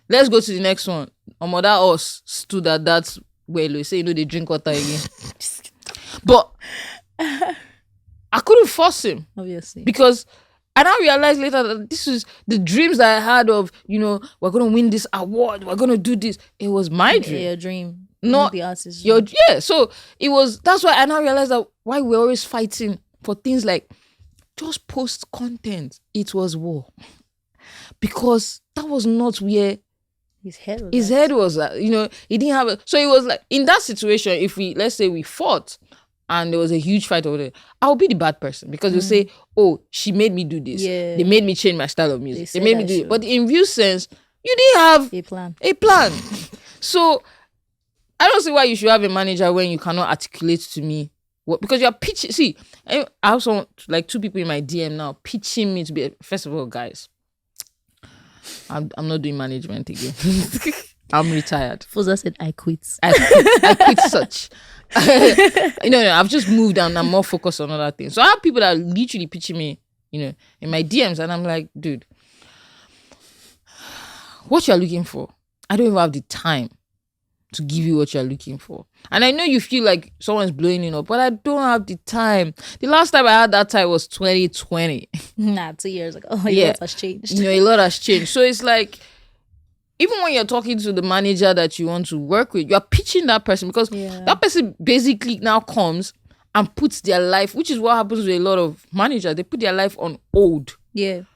let's go to the next one. That us stood at that well. We say, you know, they drink water again. But I couldn't force him. Obviously. Because I now realized later that this is the dreams that I had of, you know, we're going to win this award. We're going to do this. It was my dream. Your dream. Not the artist. So it was, that's why I now realized that why we're always fighting for things like just post content. It was war. Because that was not where his head was at. You know, he didn't have so it was like, in that situation, if let's say we fought and there was a huge fight over there, I'll be the bad person, because they'll say, oh, she made me do this. Yeah. They made me change my style of music. They made me do it. But in real sense, you didn't have a plan. So I don't see why you should have a manager when you cannot articulate to me what, because you're pitching. See, I have some, like 2 people in my DM now pitching me to be, first of all, guys, I'm not doing management again. I'm retired. Foza said, I quit. I quit such. No, I've just moved and I'm more focused on other things. So I have people that are literally pitching me, you know, in my DMs, and I'm like, dude, what you're looking for, I don't even have the time to give you what you're looking for. And I know you feel like someone's blowing you up, but I don't have the time. The last time I had that time was 2020. 2 years ago. A lot has changed. You know, a lot has changed. So it's like, even when you're talking to the manager that you want to work with, you're pitching that person, because that person basically now comes and puts their life, which is what happens with a lot of managers. They put their life on hold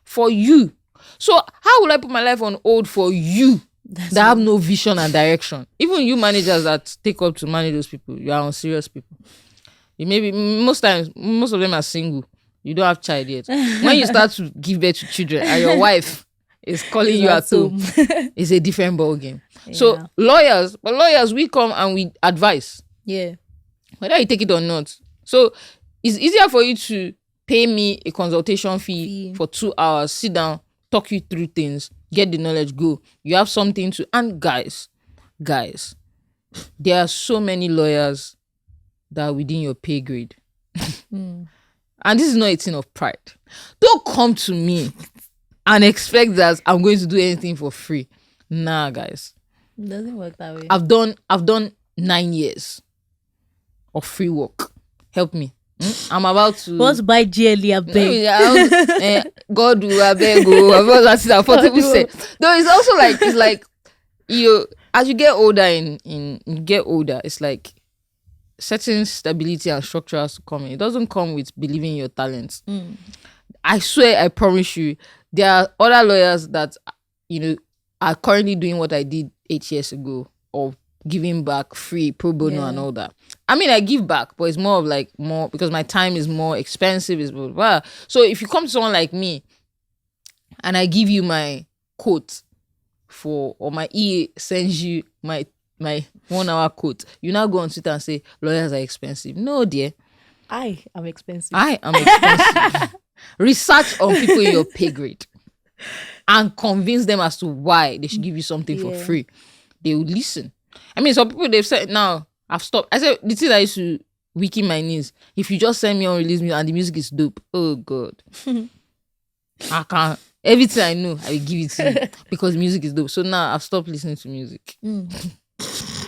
for you. So how will I put my life on hold for you that have no vision and direction? Even you managers that take up to manage those people, you are on serious people. You maybe most times, most of them are single. You don't have child yet. When you start to give birth to children and your wife is calling you at home, it's a different ball game. Yeah. So lawyers, we come and we advise. Yeah. Whether you take it or not. So it's easier for you to pay me a consultation fee for 2 hours, sit down, talk you through things, get the knowledge, go. You have something to, and guys, there are so many lawyers that are within your pay grade. And this is not a thing of pride. Don't come to me and expect that I'm going to do anything for free. Nah, guys. It doesn't work that way. I've done 9 years of free work. Help me. I'm about to. What's by GLE? I beg. God will I beg. That's what people say. No, it's also like you as you get older it's like certain stability and structure has to come in. It doesn't come with believing in your talents. I swear, I promise you, there are other lawyers that are currently doing what I did 8 years ago, of giving back free pro bono and all that. I mean, I give back, but it's more of like more because my time is more expensive. Is blah, blah. So if you come to someone like me and I give you my quote or my EA sends you my 1 hour quote, you now go on Twitter and say lawyers are expensive. No, dear. I am expensive. Research on people in your pay grade and convince them as to why they should give you something for free. They will listen. I mean, some people, they've said, now I've stopped. I said, the thing I used to weaken my knees. If you just send me unreleased music and the music is dope, oh God. I can't. Everything I know, I will give it to you because music is dope. So now I've stopped listening to music.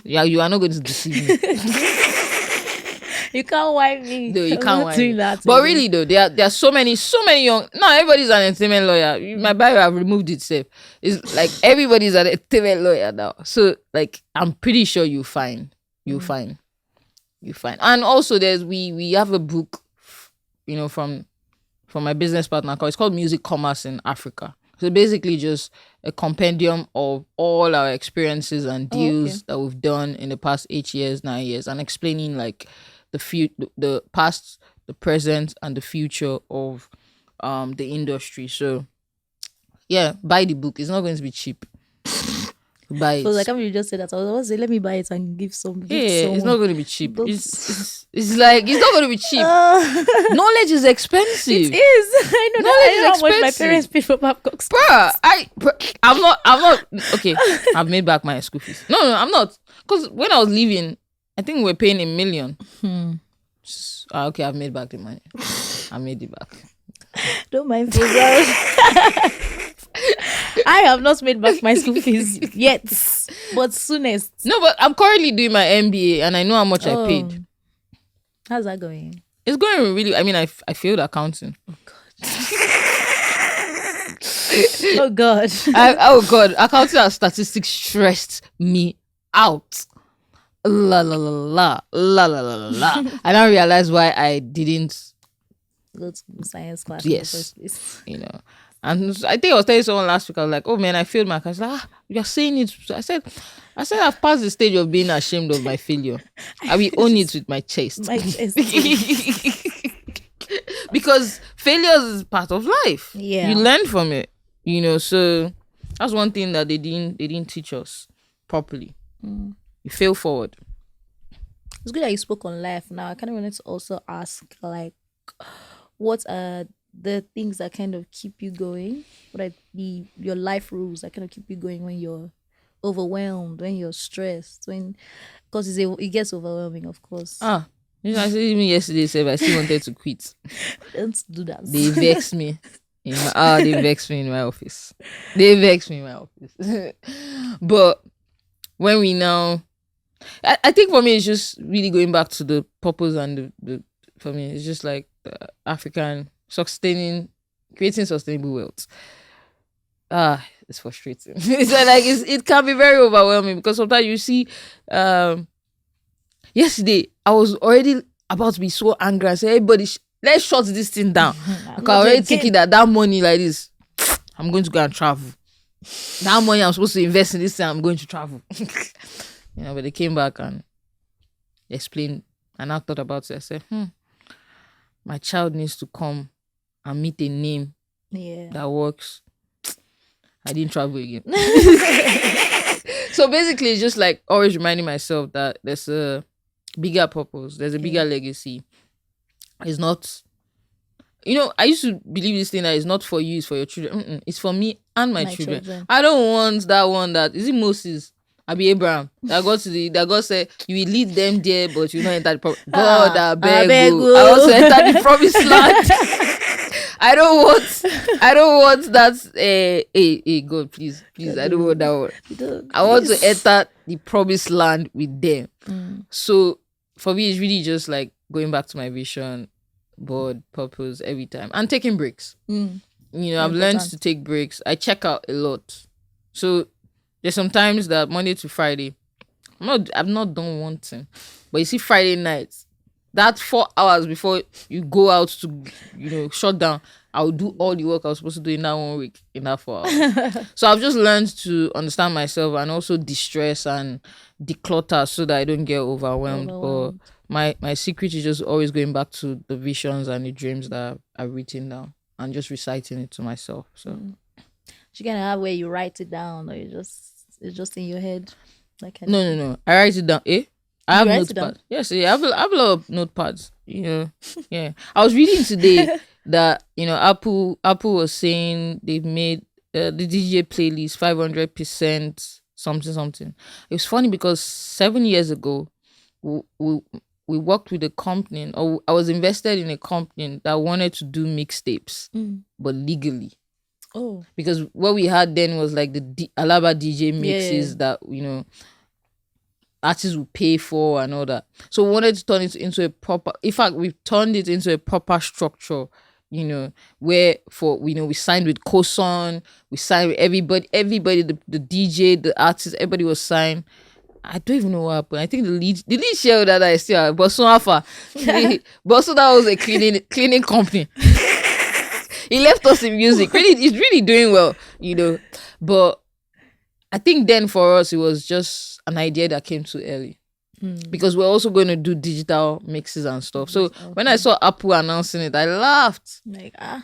Yeah, you are not going to deceive me. You can't wipe me. No, you can't wipe me. But really though, there are so many young. No, everybody's an entertainment lawyer. My bio, I've removed itself. It's like everybody's an entertainment lawyer now. So like, I'm pretty sure you'll find. And also, we have a book, from my business partner. It's called Music Commerce in Africa. So basically just a compendium of all our experiences and deals that we've done in the past 8 years, 9 years, and explaining like the past, the present, and the future of the industry. So yeah, buy the book. It's not going to be cheap. Buy it. So like, you just said that, I was say, let me buy it and give some. It's not going to be cheap. It's like, it's not going to be cheap. Knowledge is expensive. It is. I know. Knowledge is how much my parents pay for Babcock's. I'm not. Okay, I've made back my school fees. No, I'm not. Because when I was leaving, I think we were paying $1 million. Okay, I've made back the money. I made it back. Don't mind Foza. I have not made back my school fees yet, but soonest. No, but I'm currently doing my MBA and I know how much I paid. How's that going? It's going really. I mean, I failed accounting. Oh God. Oh God. Accounting and statistics stressed me out. La la la la la la la la. I now realize why I didn't go to science class. Yes, in the first place. And I think I was telling someone last week. I was like, "Oh man, I failed my class." Like, you're saying it. I said, I've passed the stage of being ashamed of my failure. I will own it with my chest. My chest. Because failure is part of life. Yeah, you learn from it. So that's one thing that they didn't teach us properly. You fail forward. It's good that you spoke on life. Now I kind of wanted to also ask, like, what are the things that kind of keep you going? What are your life rules that kind of keep you going when you're overwhelmed, when you're stressed, because it gets overwhelming, of course. I said even yesterday, I still wanted to quit. Don't do that. They vex me. They vex me in my office. But when we now, I think for me it's just really going back to the purpose and the for me it's just like the African creating sustainable wealth. It's frustrating. It's like it can be very overwhelming because sometimes you see. Yesterday I was already about to be so angry and say, "Everybody, let's shut this thing down." I can already take it that money like this. I'm going to go and travel. That money I'm supposed to invest in this thing, I'm going to travel. But they came back and explained, and I thought about it. I said, my child needs to come and meet a name that works. I didn't travel again. So basically, it's just like always reminding myself that there's a bigger purpose, there's a bigger legacy. It's not, I used to believe this thing that it's not for you, it's for your children. It's for me and my children. I don't want that one that, is it Moses? Abi Abraham that God said you will lead them there, but you not enter the promise. God, I beg you. I want to enter the promised land. I don't want that. God, please, I don't want that one. I want to enter the promised land with them. So for me, it's really just like going back to my vision, board, purpose every time, and taking breaks. I've learned to take breaks. I check out a lot, so there's sometimes that Monday to Friday, I've not done one thing, but you see Friday nights, that 4 hours before you go out to shut down, I'll do all the work I was supposed to do in that 1 week in that 4 hours. So I've just learned to understand myself and also de-stress and declutter so that I don't get overwhelmed. But my secret is just always going back to the visions and the dreams that I've written down and just reciting it to myself. So you can have where you write it down, or it's just in your head. No. I write it down. I have notepads. Yes, I have a lot of notepads. Yeah. I was reading today that Apple was saying they've made the DJ playlist 500% something. It was funny because 7 years ago, we worked with a company, or I was invested in a company that wanted to do mixtapes, but legally. Oh, because what we had then was like the Alaba DJ mixes that artists would pay for and all that. So we wanted to turn it into a proper. In fact, we've turned it into a proper structure. Where we signed with Koson, we signed with everybody, the DJ, the artist, everybody was signed. I don't even know what happened. I think the lead shareholder that I still have, Bosso Alpha, Bosso, that was a cleaning company. He left us in music. Really, he's really doing well, But I think then for us, it was just an idea that came too early. Because we're also going to do digital mixes and stuff. So when I saw Apple announcing it, I laughed. I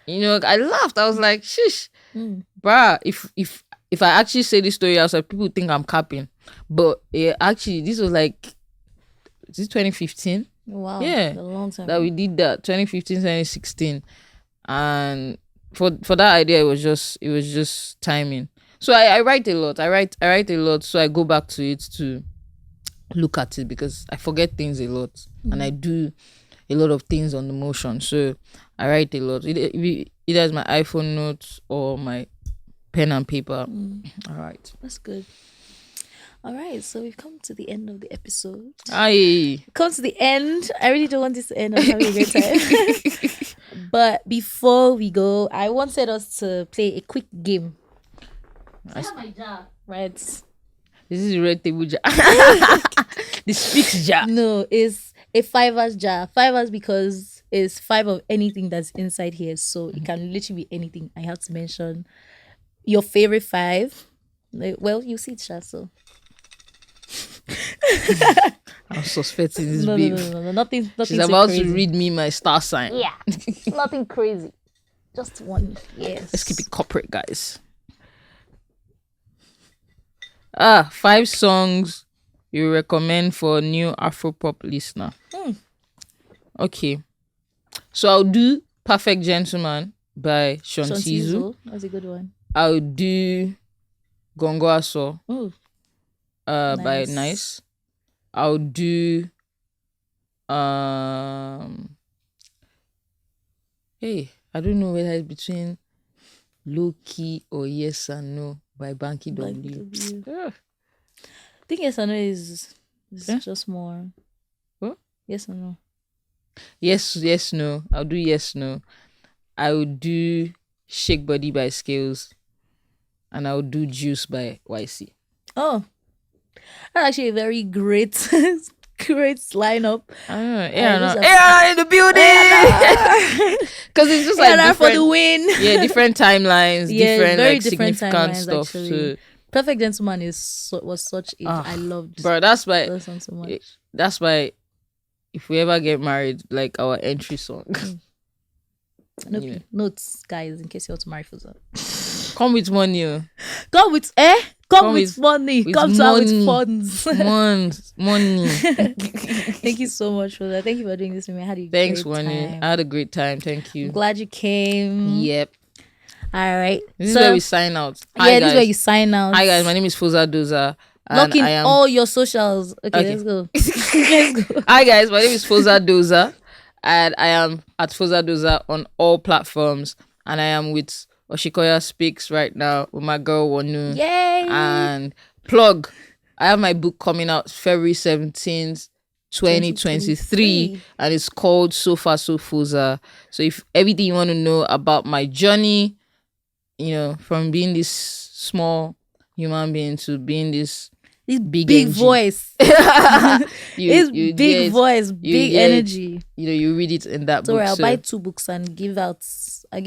laughed. I was like, "Shish, bruh, if I actually say this story outside, people think I'm capping." But actually, this was like, is it 2015? Wow, yeah, a long time that we did that 2015, 2016. And for that idea, it was just timing. So I write a lot. I write a lot. So I go back to it to look at it because I forget things a lot, and I do a lot of things on the motion. So I write a lot. Either it's my iPhone notes or my pen and paper. All right, that's good. All right, so we've come to the end of the episode. Aye. Come to the end. I really don't want this to end. I'm having a great time. But before we go, I wanted us to play a quick game. I have my jar, right? This is a red table jar. The Speaks jar. No, it's a 5 jar. 5 because it's 5 of anything that's inside here. So it can literally be anything. I have to mention your favorite 5. Well, you see it, Sha, so. I'm suspecting this No, babe. no. Nothing She's about to read me my star sign. Yeah, nothing crazy. Just one. Yes. Let's keep it corporate, guys. 5 songs you recommend for a new Afropop listener. Okay. So I'll do Perfect Gentleman by Shontizu. That's a good one. I'll do Gongo Aso by Nice. Nice. I'll do hey, I don't know whether it's between Low Key or Yes and No by Banky W. I think yes or no is Yeah. just more. What? Yes or no? Yes, no. I'll do Yes, No. I will do Shake Body by Scales. And I'll do Juice by YC. Oh, that's actually a very great great lineup. Yeah, those no. are- Yeah, in the building. Because it's just like Yeah, for different, the win. yeah, different timelines, Yeah, different very like different significant timelines, stuff. actually. So, Perfect Gentleman was such a I loved bro, that's why. that song so much. That's why. If we ever get married, like our entry song. No, notes, guys, in case you want to marry Foza. Come with money. Come with Come with money. with Come to her with money. funds. Money. Thank you so much for that. Thank you for doing this with me. I had a Thanks, great Wonu. time. I had a great time. Thank you. I'm glad you came. Yep. All right. This is where we sign out. Hi, this guys. is where you sign out. Hi guys, my name is Foza Doze. Lock in I am all your socials. Okay, let's go. Let's go. Hi guys, my name is Foza Doze, and I am at Foza Doze on all platforms, and I am with Osikoya Speaks right now with my girl Wonu. Yay! And plug, I have my book coming out February 17th, 2023, and it's called So Far So Foza. So if everything you want to know about my journey, from being this small human being to being this big voice. you big voice, big energy. You read it in that So book. I'll buy 2 books and I'll give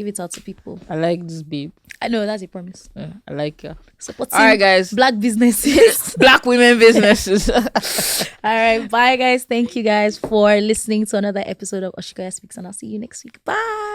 it out to people. I like this babe. I know, that's a promise. Yeah, I like her. Supporting All right, guys. black businesses. Black women businesses. All right, bye guys. Thank you guys for listening to another episode of Osikoya Speaks, and I'll see you next week. Bye.